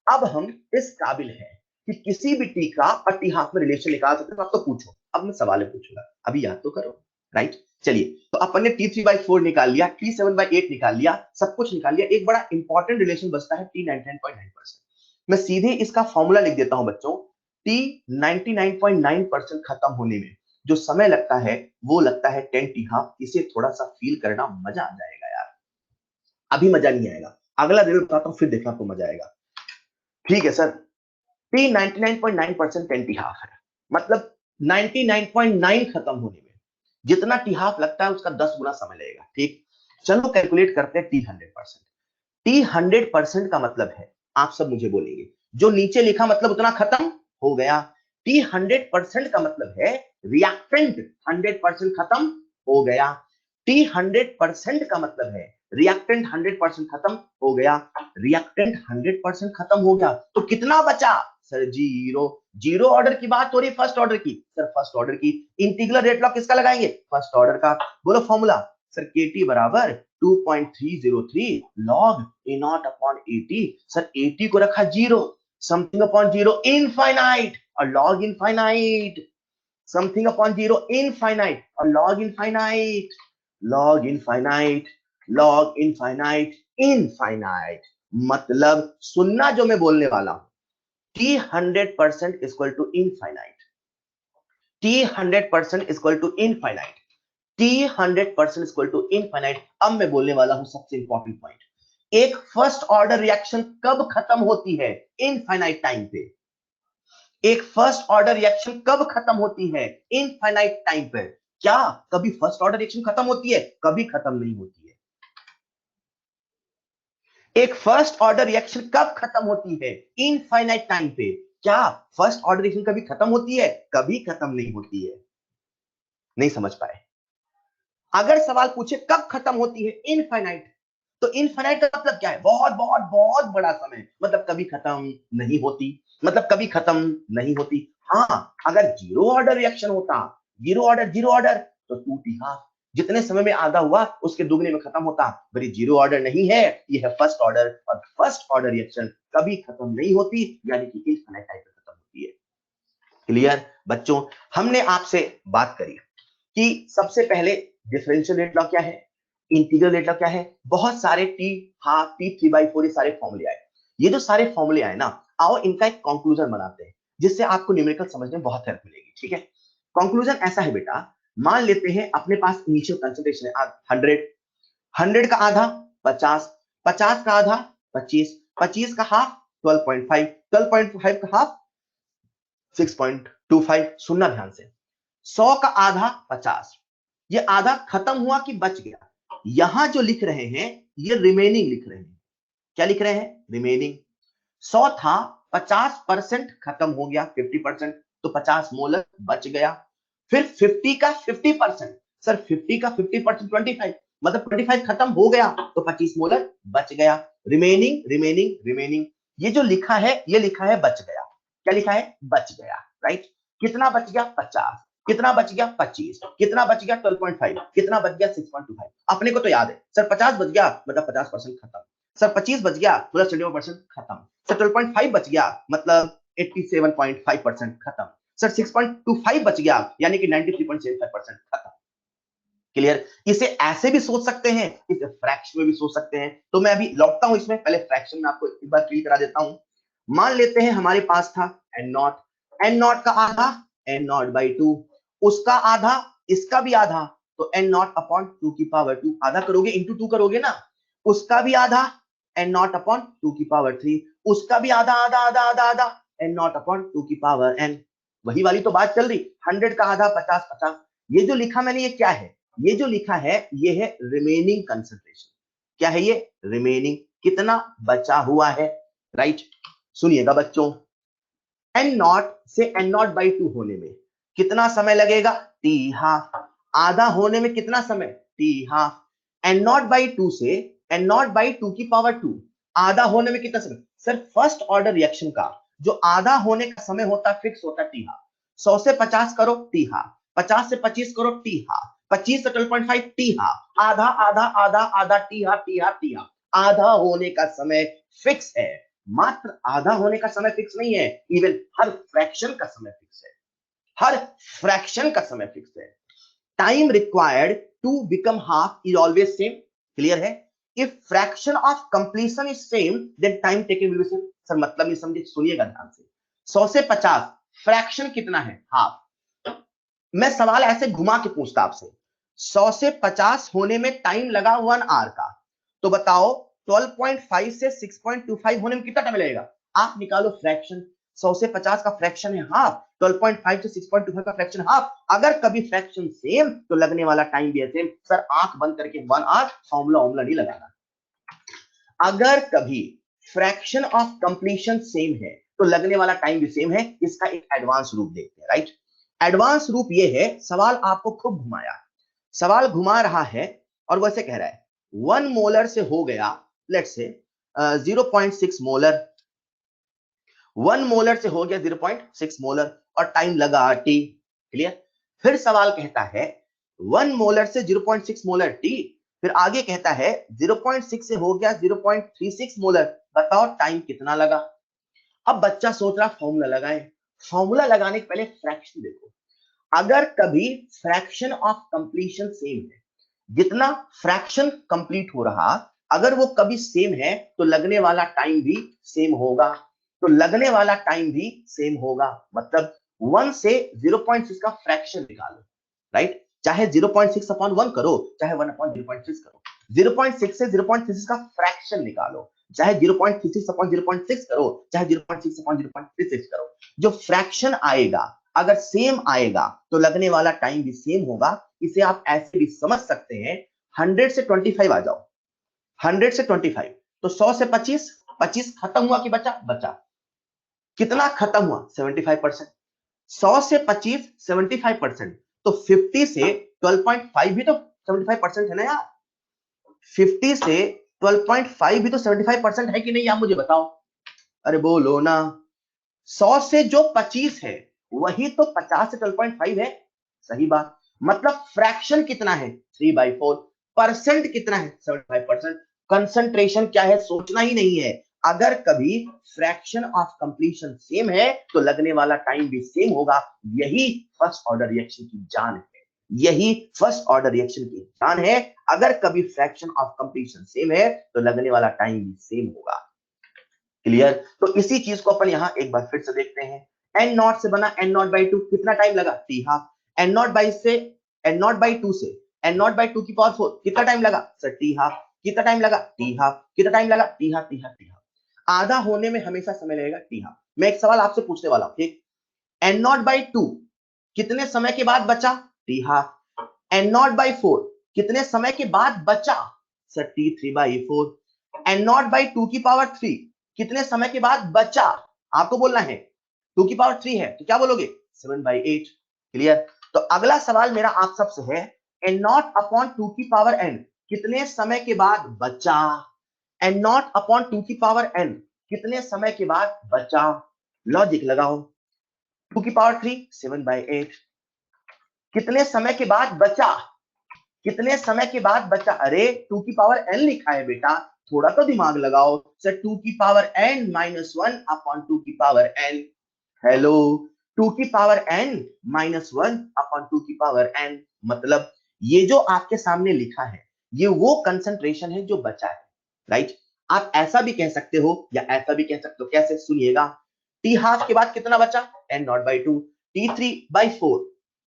अब हम इस काबिल हैं कि किसी भी टी का और टी हाफ में रिलेशन निकाल सकते हो। आप तो पूछो, अब मैं सवाल पूछूंगा, अभी याद तो करो, राइट? चलिए, तो अपन ने T3/4 निकाल लिया, T7/8 निकाल लिया, सब कुछ निकाल लिया। एक बड़ा इंपॉर्टेंट रिलेशन बचता है T99.9%। मैं सीधे इसका फॉर्मूला लिख देता हूं बच्चों। T 99.9% खत्म होने में जो समय लगता है वो लगता है 10T हाफ। इसे थोड़ा सा फील करना, मजा आ जाएगा यार। अभी मजा नहीं आएगा, अगला रिजल्ट बताता हूं, फिर देखना आपको मजा आएगा। ठीक है सर, T 99.9% 10T हाफ है, मतलब 99.9 खत्म होने में जितना टी हाफ लगता है उसका 10 गुना समय लगेगा। ठीक, चलो कैलकुलेट करते हैं T 100%। T 100% का मतलब है, आप सब मुझे बोलेंगे, जो नीचे लिखा मतलब उतना खत्म हो गया। T 100% का मतलब है रिएक्टेंट 100% खत्म हो गया। T 100% का मतलब है रिएक्टेंट 100% खत्म हो गया। रिएक्टेंट 100% खत्म हो गया तो कितना बचा? Sir zero. जीरो ऑर्डर की बात हो रही है, फर्स्ट ऑर्डर की? सर फर्स्ट ऑर्डर की। इंटीग्रल रेट लॉ किसका लगाएंगे? फर्स्ट ऑर्डर का। बोलो फॉर्मूला। सर KT बराबर 2.303 log A0/80। सर 80 को रखा zero, something upon zero infinite और log infinite, something upon zero infinite और log infinite, log infinite, log infinite, infinite. मतलब सुनना जो मैं बोलने वाला हूं, t 100% equal to infinite, t 100% equal to infinite, t 100% equal to infinite. अब मैं बोलने वाला हूं सबसे इंपॉर्टेंट पॉइंट, एक फर्स्ट ऑर्डर रिएक्शन कब खत्म होती है? इनफाइनाइट टाइम पे। एक फर्स्ट ऑर्डर रिएक्शन कब खत्म होती है? इनफाइनाइट टाइम पे। क्या कभी फर्स्ट ऑर्डर रिएक्शन खत्म होती है? कभी खत्म नहीं होती है। एक फर्स्ट ऑर्डर रिएक्शन कब खत्म होती है? इनफाइनाइट टाइम पे। क्या फर्स्ट ऑर्डर रिएक्शन कभी खत्म होती है? कभी खत्म नहीं होती है। नहीं समझ पाए? अगर सवाल पूछे कब खत्म होती है? इनफाइनाइट। तो इनफाइनाइट का मतलब क्या है? बहुत बहुत बहुत बड़ा समय, मतलब कभी खत्म नहीं होती, मतलब कभी खत्म नहीं होती। हाँ, अगर जीरो ऑर्डर रिएक्शन होता, जीरो ऑर्डर, तो टू टी हाफ, जितने समय में आधा हुआ उसके दुगने में खत्म होता। बड़ी जीरो ऑर्डर नहीं है, ये है फर्स्ट ऑर्डर, और फर्स्ट ऑर्डर रिएक्शन कभी खत्म नहीं होती, यानी कि इनफाइनाइट टाइम पे खत्म होती है। क्लियर बच्चों? हमने आपसे बात करी कि सबसे पहले डिफरेंशियल रेट लॉ क्या है, इंटीग्रल रेट लॉ क्या है, बहुत सारे टी हाफ, टी 3/4, ये सारे फॉर्मूले आए। ये जो सारे फॉर्मूले आए ना, आओ इनका एक कंक्लूजन बनाते हैं, जिससे आपको न्यूमेरिकल समझने में बहुत हेल्प मिलेगी। ठीक है, कंक्लूजन ऐसा है बेटा, मान लेते हैं अपने पास इनिशियल कंसंट्रेशन है 100, 100 का आधा 50, 50 का आधा 25, 25 का हाफ 12.5, 12.5 का हाफ 6.25। सुनना ध्यान से, 100 का आधा 50, ये आधा खत्म हुआ कि बच गया? यहां जो लिख रहे हैं ये रिमेनिंग लिख रहे हैं। क्या लिख रहे हैं? रिमेनिंग। 100 था, 50% खत्म हो गया, 50%, तो 50 मोलर बच गया। फिर 50 का 50%, सर 50 का 50% 25, मतलब 25 खत्म हो गया, तो 25 मोलर बच गया। रिमेनिंग रिमेनिंग रिमेनिंग, ये जो लिखा है ये लिखा है बच गया। क्या लिखा है? बच गया। राइट? कितना बच गया? 50। कितना बच गया? 25। कितना बच गया? 12.5। कितना बच गया? 6.25। अपने को तो याद है सर, 50 बच गया मतलब 50% खत्म। सर 25 बच गया मतलब 71% खत्म। सर 12.5 बच गया मतलब 87.5% खत्म। सर 6.25 बच गया यानी कि 93.75% खत्म। क्लियर? इसे ऐसे भी सोच सकते हैं, इसे फ्रैक्शन में भी सोच सकते हैं। तो मैं अभी लौटता हूं इसमें, पहले फ्रैक्शन में आपको एक बार क्लियर करा देता हूं। मान लेते हैं हमारे पास था एन नॉट, एन नॉट का आधा एन नॉट बाई टू, उसका आधा इसका भी आधा, तो एन नॉट अपॉन टू की पावर टू, आधा करोगे इंटू टू करोगे ना, उसका भी आधा एन नॉट अपॉन टू की पावर थ्री, उसका भी आधा आधा आधा आधा आधा एन नॉट अपॉन टू की पावर एन। वही वाली तो बात चल रही, 100 का आधा 50 50। ये जो लिखा मैंने ये क्या है? ये जो लिखा है ये है रिमेनिंग कंसंट्रेशन। क्या है ये? रिमेनिंग, कितना बचा हुआ है। राइट? सुनिएगा बच्चों, एन नॉट से एन नॉट बाई टू होने में कितना समय लगेगा? T half. आधा होने में कितना समय? T half. N not by two से एन नॉट बाई टू की पावर टू, आधा होने में कितना समय? सर फर्स्ट ऑर्डर रिएक्शन का जो आधा होने का समय होता है फिक्स होता है टी हाफ। 100 से 50 करो टी हाफ, 50 से 25 करो टी हाफ, 25 से 12.5 टी हाफ, आधा आधा आधा आधा T half T half T half. आधा होने का समय फिक्स है, मात्र आधा होने का समय फिक्स नहीं है, इवन हर फ्रैक्शन का समय फिक्स है, हर फ्रैक्शन का समय फिक्स है। Time required to become half is always same. Clear है? If fraction of completion is same then time taken will be same. Sir मतलब नहीं समझे, सुनिएगा ध्यान से। 100 से 50 फ्रैक्शन कितना है? हाफ। मैं सवाल ऐसे घुमा के पूछता आपसे, 100 से 50 होने में टाइम लगा 1 आवर का, तो बताओ 12.5 से 6.25 होने में कितना टाइम लगेगा? आप निकालो फ्रैक्शन। 100 से 50 का फ्रैक्शन है हाफ, 12.5 से 6.25 का फ्रैक्शन हाफ। अगर कभी फ्रैक्शन सेम तो लगने वाला टाइम भी है सेम। सर आंख बंद करके 1 आवर, फॉर्मूला वॉर्मूला नहीं लगाना। अगर कभी फ्रैक्शन ऑफ कंप्लीशन सेम है तो लगने वाला टाइम भी सेम है। इसका एक एडवांस रूप देखते हैं। राइट? एडवांस रूप ये है, सवाल आपको खूब घुमाया, सवाल घुमा रहा है और वैसे कह रहा है 1 मोलर से हो गया लेट्स से 0.6 मोलर, 1 मोलर से हो गया 0.6 मोलर और टाइम लगा टी। क्लियर? फिर सवाल कहता है 1 मोलर से 0.6 मोलर टी, फिर आगे कहता है 0.6 से हो गया 0.36 मोलर, बताओ टाइम कितना लगा? अब बच्चा सोच रहा फॉर्मूला लगाए, फॉर्मूला लगाने के पहले फ्रैक्शन देखो। अगर कभी फ्रैक्शन ऑफ कंप्लीशन सेम है, जितना फ्रैक्शन कंप्लीट हो रहा अगर वो कभी सेम है तो लगने वाला टाइम भी सेम होगा, तो लगने वाला टाइम भी सेम होगा। मतलब 1 से 0.6 का फ्रैक्शन निकालो, राइट? चाहे 0.6 अपॉन 1 करो, चाहे 1 अपॉन 0.6 करो, 0.6 से 0.6 का फ्रैक्शन निकालो, चाहे 0.36 अपॉन 0.6 करो, चाहे 0.6 अपॉन 0.36 करो। जो फ्रैक्शन आएगा अगर सेम आएगा तो लगने वाला टाइम भी सेम होगा। इसे आप ऐसे भी समझ सकते हैं, 100 से 25 आ जाओ, 100 से 25 तो 100 से 25, 25 खत्म हुआ कि बचा? बचा। कितना खत्म हुआ? 75%। 100 से 25 75%, तो 50 से 12.5 भी तो 75% है ना यार। 50 से 12.5 भी तो 75% है कि नहीं, आप मुझे बताओ। अरे बोलो ना। 100 से जो 25 है वही तो 50 से 12.5 है। सही बात। मतलब फ्रैक्शन कितना है? 3/4। परसेंट कितना है? 75%। कंसंट्रेशन क्या है? सोचना ही नहीं है। अगर कभी फ्रैक्शन ऑफ कंप्लीशन सेम है तो लगने वाला टाइम भी सेम होगा। यही फर्स्ट ऑर्डर रिएक्शन की जान है, यही फर्स्ट ऑर्डर रिएक्शन की जान है। अगर कभी फ्रैक्शन ऑफ कंप्लीशन सेम है तो लगने वाला टाइम भी सेम होगा। क्लियर? तो इसी चीज को अपन यहां एक बार फिर से देखते हैं। एन नॉट से बना एन नॉट बाई टू, कितना टाइम लगा? T half. N not by से एन नॉट बाई टू से एन नॉट बाई टू की पावर 4, कितना टाइम लगा? Sir T half. कितना टाइम लगा? T half. कितना टाइम लगा? T half, T half, T half. आधा होने में हमेशा समय लगेगा टी हाफ। मैं एक सवाल आपसे पूछने वाला हूं, ठीक? एन नॉट बाई टू कितने समय के बाद बचा? T half. N not by four कितने समय के बाद बचा? Sir T 3/4। N not by two की पावर 3 कितने समय के बाद बचा? आपको बोलना है। 2 की पावर 3 है तो क्या बोलोगे? 7/8। क्लियर? तो अगला सवाल मेरा आप सबसे है, एन नॉट अपॉन 2 की पावर n कितने समय के बाद बचा? एन नॉट अपॉन 2 की पावर n कितने समय के बाद बचा? लॉजिक लगाओ। 2 की पावर 3 7/8 कितने समय के बाद बचा? कितने समय के बाद बचा? अरे 2 की पावर n लिखा है बेटा, थोड़ा तो दिमाग लगाओ। सर 2 की पावर n माइनस 1 अपॉन 2 की पावर n। हेलो, 2 की पावर n माइनस 1 अपॉन 2 की पावर n। मतलब ये जो आपके सामने लिखा है ये वो कंसंट्रेशन है जो बचा है, राइट? आप ऐसा भी कह सकते हो या ऐसा भी कह सकते हो। कैसे? सुनिएगा। टी हाफ के बाद कितना बचा? n not by to. T 3/4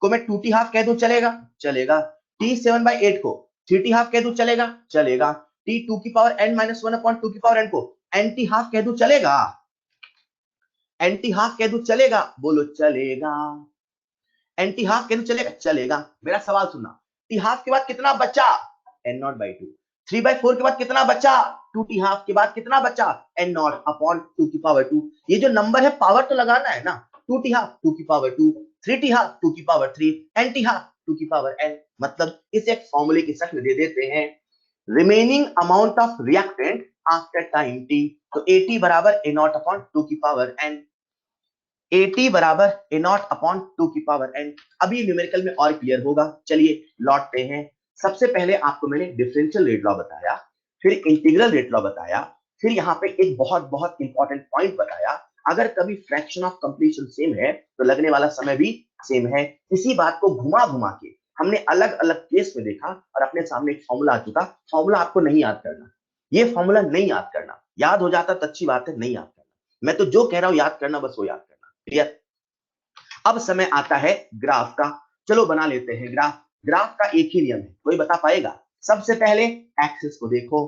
को मैं 2t हाफ कह दूं, चलेगा? चलेगा। टी 7/8 को 3t हाफ कह दूं, चलेगा? चलेगा। टी 2 की पावर n माइनस 1 अपॉन 2 की पावर n को nt हाफ कह दूं, चलेगा? एंटी हाफ कह दूं, चलेगा? बोलो चलेगा। एंटी हाफ कह दूं, चलेगा? चलेगा। मेरा सवाल सुनना। टी हाफ के बाद कितना बचा? N not by to. 3/4 के बाद कितना बचा? 2t हाफ के बाद कितना बचा? एन नॉट अपॉन 2 की पावर 2। ये जो नंबर है पावर तो लगाना है ना। 2t हाफ 2 की पावर 2, 3t हाफ 2 की पावर 3, एनटी हाफ 2 की पावर n। मतलब इसे एक फॉर्मूले की शक्ल दे देते हैं। Remaining amount of reactant after time t, तो AT बराबर A नॉट अपॉन 2 की पावर n। AT बराबर A नॉट अपॉन 2 की पावर n। अभी न्यूमेरिकल में और क्लियर होगा। चलिए लौटते हैं। सबसे पहले आपको मैंने डिफरेंशियल रेट लॉ बताया, फिर इंटीग्रल रेट लॉ बताया, फिर यहाँ पे एक बहुत बहुत इंपॉर्टेंट पॉइंट बताया। अगर कभी फ्रैक्शन ऑफ कंप्लीशन सेम है तो लगने वाला समय भी सेम है। इसी बात को घुमा घुमा के हमने अलग अलग केस में देखा और अपने सामने एक फॉर्मूला आ चुका। फॉर्मूला आपको नहीं याद करना, ये फॉर्मूला नहीं याद करना। याद हो जाता तो अच्छी बात है, नहीं याद करना। मैं तो जो कह रहा हूं याद करना, बस वो याद करना। क्लियर? अब समय आता है ग्राफ का। चलो बना लेते हैं ग्राफ। ग्राफ का एक ही नियम है, कोई बता पाएगा? सबसे पहले एक्सिस को देखो,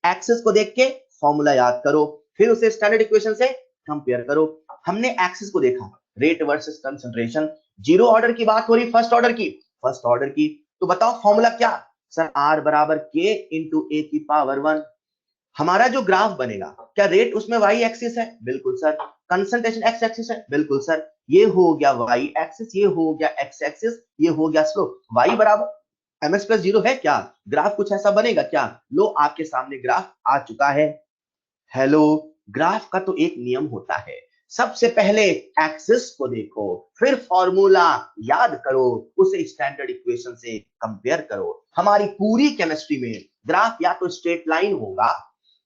एक्सिस को देख के फॉर्मूला याद करो, फिर उसे स्टैंडर्ड इक्वेशन से कंपेयर करो। हमने एक्सिस को देखा, rate versus concentration. Zero order की बात हो रही, फर्स्ट ऑर्डर की, फर्स्ट ऑर्डर की। तो बताओ फॉर्मूला क्या? सर आर बराबर के इंटू ए की पावर 1। हमारा जो ग्राफ बनेगा, क्या रेट उसमें वाई एक्सिस है? बिल्कुल सर। कंसंट्रेशन एक्स एक्सिस है? बिल्कुल सर। ये हो गया वाई एक्सिस, ये हो गया एक्स एक्सिस, ये हो गया स्लोप। वाई बराबर एमएस प्लस 0 है क्या? ग्राफ कुछ ऐसा बनेगा क्या? लो आपके सामने ग्राफ आ चुका है। हेलो, ग्राफ का तो एक नियम होता है, सबसे पहले एक्सिस को देखो, फिर फॉर्मूला याद करो, उसे स्टैंडर्ड इक्वेशन से कंपेयर करो। हमारी पूरी केमिस्ट्री में ग्राफ या तो स्ट्रेट लाइन होगा,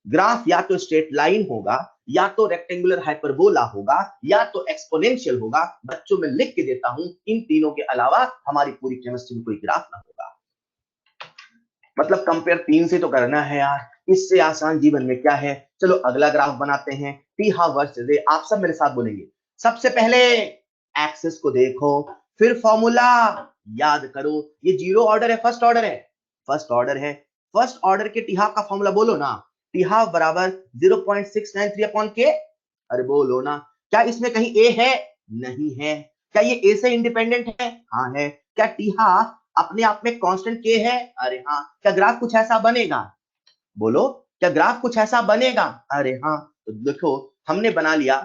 ग्राफ या तो स्ट्रेट लाइन होगा या तो रेक्टेंगुलर हाइपरबोला होगा या तो एक्सपोनेंशियल होगा। बच्चों में लिख के देता हूं, इन तीनों के अलावा हमारी पूरी केमिस्ट्री में कोई ग्राफ ना होगा। मतलब कंपेयर 3 से तो करना है यार, इससे आसान जीवन में क्या है। चलो अगला ग्राफ बनाते हैं, टी हाफ वर्सेस ए। आप सब मेरे साथ बोलेंगे। सबसे पहले एक्सिस को देखो, फिर फॉर्मूला याद करो। ये जीरो ऑर्डर है, फर्स्ट ऑर्डर है? फर्स्ट ऑर्डर है। फर्स्ट ऑर्डर के टी हाफ का फॉर्मूला बोलो ना। टी हाफ बराबर 0.693 अपॉन के। अरे बोलो ना। क्या इसमें कहीं ए है? नहीं है। क्या ये ए से इंडिपेंडेंट है? हाँ है। क्या टी हाफ अपने आप में कांस्टेंट के है? अरे हाँ। क्या ग्राफ कुछ ऐसा बनेगा? बोलो, क्या ग्राफ कुछ ऐसा बनेगा? अरे हाँ। तो देखो, हमने बना लिया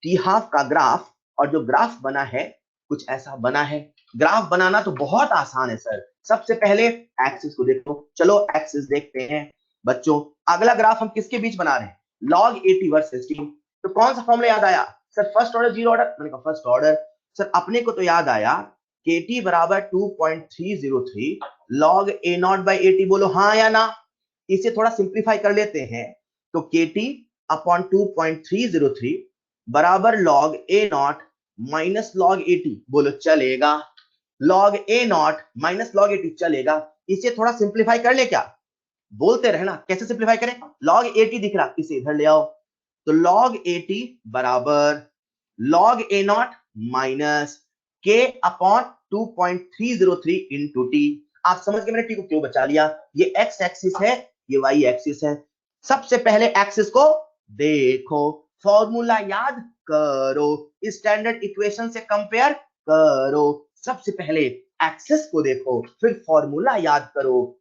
टी हाफ का ग्राफ, और जो ग्राफ बना है कुछ ऐसा बना है। ग्राफ बनाना तो बहुत आसान है सर। सबसे पहले एक्सिस को देखो। चलो एक्सिस देखते हैं बच्चों। अगला ग्राफ हम किसके बीच बना रहे हैं? Log 80 versus T. तो कौन सा फॉर्मूला याद आया sir? First order zero order? मैंने कहा फर्स्ट ऑर्डर। सर अपने को तो याद आया KT बराबर 2.303 लॉग ए नॉट बाई 80। बोलो हाँ या ना। इसे थोड़ा सिंप्लीफाई कर लेते हैं, तो KT अपॉन 2.303 बराबर log A not minus log 80। बोलो चलेगा। Log A not minus log 80 चलेगा। इसे थोड़ा सिंप्लीफाई कर ले क्या? बोलते रहना। कैसे सिंप्लीफाई करें? लॉग 80 दिख रहा, इसे इधर ले आओ। तो लॉग 80 बराबर लॉग ए नॉट माइनस के अपॉन 2.303 इंटू टी। आप समझ गए मैंने टी को क्यों बचा लिया? ये एक्स एक्सिस है, ये वाई एक्सिस है। सबसे पहले एक्सिस को देखो, फॉर्मूला याद करो, स्टैंडर्ड इक्वेशन से कंपेयर करो। सबसे पहले एक्सिस को देखो, फिर फॉर्मूला याद करो,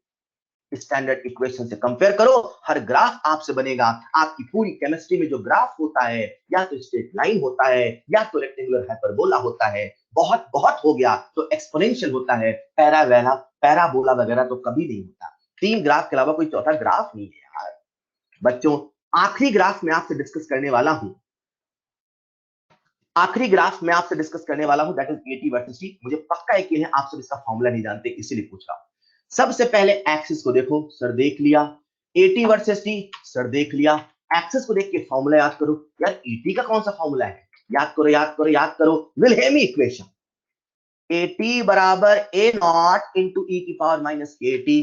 स्टैंडर्ड इक्वेशन से कंपेयर करो। हर ग्राफ आपसे बनेगा। आपकी पूरी केमिस्ट्री में जो ग्राफ होता है, या तो स्ट्रेट लाइन होता है, या तो रेक्टेंगुलर हाइपरबोला होता है। बहुत बहुत हो गया तो एक्सपोनेंशियल होता है। पैराबोला वगैरह तो कभी नहीं होता। 3 ग्राफ के अलावा कोई चौथा ग्राफ नहीं है यार। बच्चों, आखिरी ग्राफ में आपसे डिस्कस करने वाला हूं। आखिरी ग्राफ में आपसे डिस्कस करने वाला हूं, that is eighty versus T. मुझे पक्का यकीन है आप सब इसका फॉर्मूला नहीं जानते, इसीलिए पूछ रहा हूं। सबसे पहले एक्सिस को देखो, सर देख लिया। एटी वर्सेस टी, सर देख लिया। एक्सिस को देख के फॉर्मूला याद करो। यार एटी का कौन सा फॉर्मूला है? याद करो याद करो याद करो, विल्हेमी इक्वेशन। एटी बराबर ए नॉट इंटू ई की power minus k T.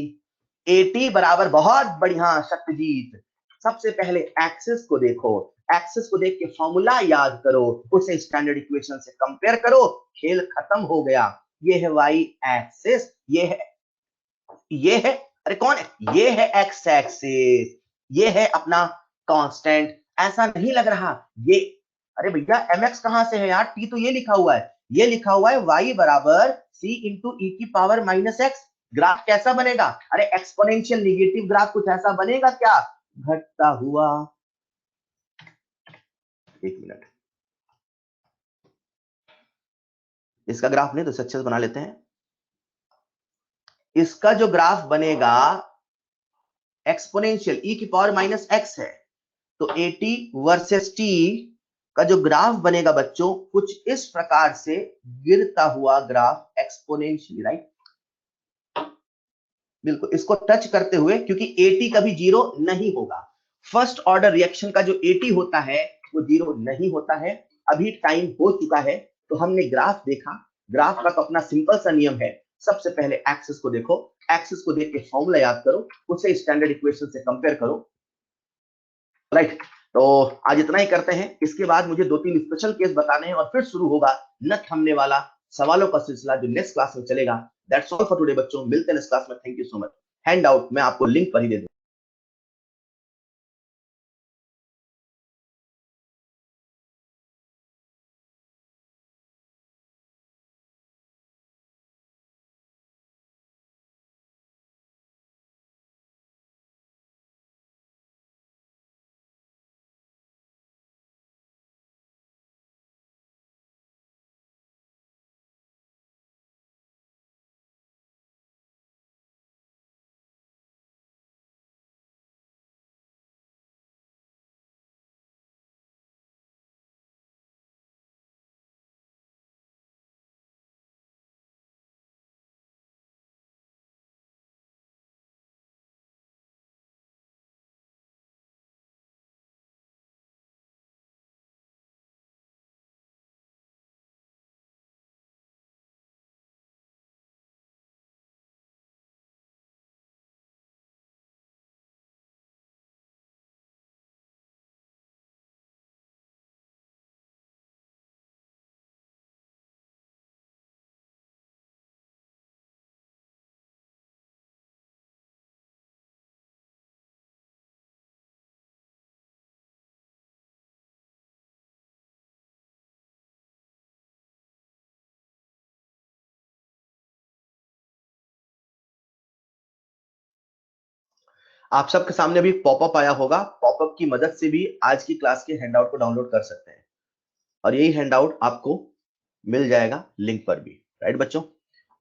Eighty बराबर, बहुत बढ़िया शक्तिजीत। सबसे पहले एक्सिस को देखो, एक्सिस को देख के फॉर्मूला याद करो, उसे स्टैंडर्ड इक्वेशन से कंपेयर करो। खेल खत्म हो गया। ये है वाई एक्सिस, ये है, अरे कौन है? ये है एक्स एक्सिस, ये है अपना कांस्टेंट। ऐसा नहीं लग रहा ये? अरे भैया mx कहां से है यार? टी तो ये लिखा हुआ है। ये लिखा हुआ है y बराबर c इंटू ई की पावर माइनस एक्स। ग्राफ कैसा बनेगा? अरे एक्सपोनेंशियल निगेटिव ग्राफ कुछ ऐसा बनेगा क्या? घटता हुआ। एक मिनट, इसका ग्राफ नहीं तो सक्सेस बना लेते हैं। इसका जो ग्राफ बनेगा एक्सपोनेंशियल ई की पावर माइनस एक्स है। तो 80 वर्सेस टी का जो ग्राफ बनेगा बच्चों, कुछ इस प्रकार से गिरता हुआ ग्राफ, एक्सपोनेंशियली, राइट? बिल्कुल, इसको टच करते हुए, क्योंकि 80 कभी जीरो नहीं होगा। फर्स्ट ऑर्डर रिएक्शन का जो 80 होता है वो जीरो नहीं होता है। अभी टाइम हो चुका है, तो हमने ग्राफ देखा। ग्राफ का तो अपना सिंपल सा नियम है। सबसे पहले एक्सिस को देखो, एक्सिस को देख के फॉर्मूला याद करो, उसे स्टैंडर्ड इक्वेशन से कंपेयर करो, राइट? तो आज इतना ही करते हैं। इसके बाद मुझे 2-3 स्पेशल केस बताने हैं, और फिर शुरू होगा न थमने वाला सवालों का सिलसिला, जो नेक्स्ट क्लास में चलेगा। दैट्स ऑल फॉर टुडे बच्चों, मिलते हैं नेक्स्ट क्लास में। Thank you so much. Hand out मैं आपको लिंक पर ही दे दूंगा। आप सबके सामने भी पॉपअप आया होगा, पॉपअप की मदद से भी आज की क्लास के हैंडआउट को डाउनलोड कर सकते हैं और यही हैंडआउट आपको मिल जाएगा लिंक पर भी। राइट बच्चों,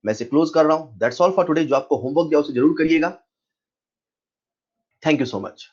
मैं इसे क्लोज कर रहा हूं। That's all for today. जो आपको होमवर्क दिया उसे जरूर करिएगा। Thank you so much.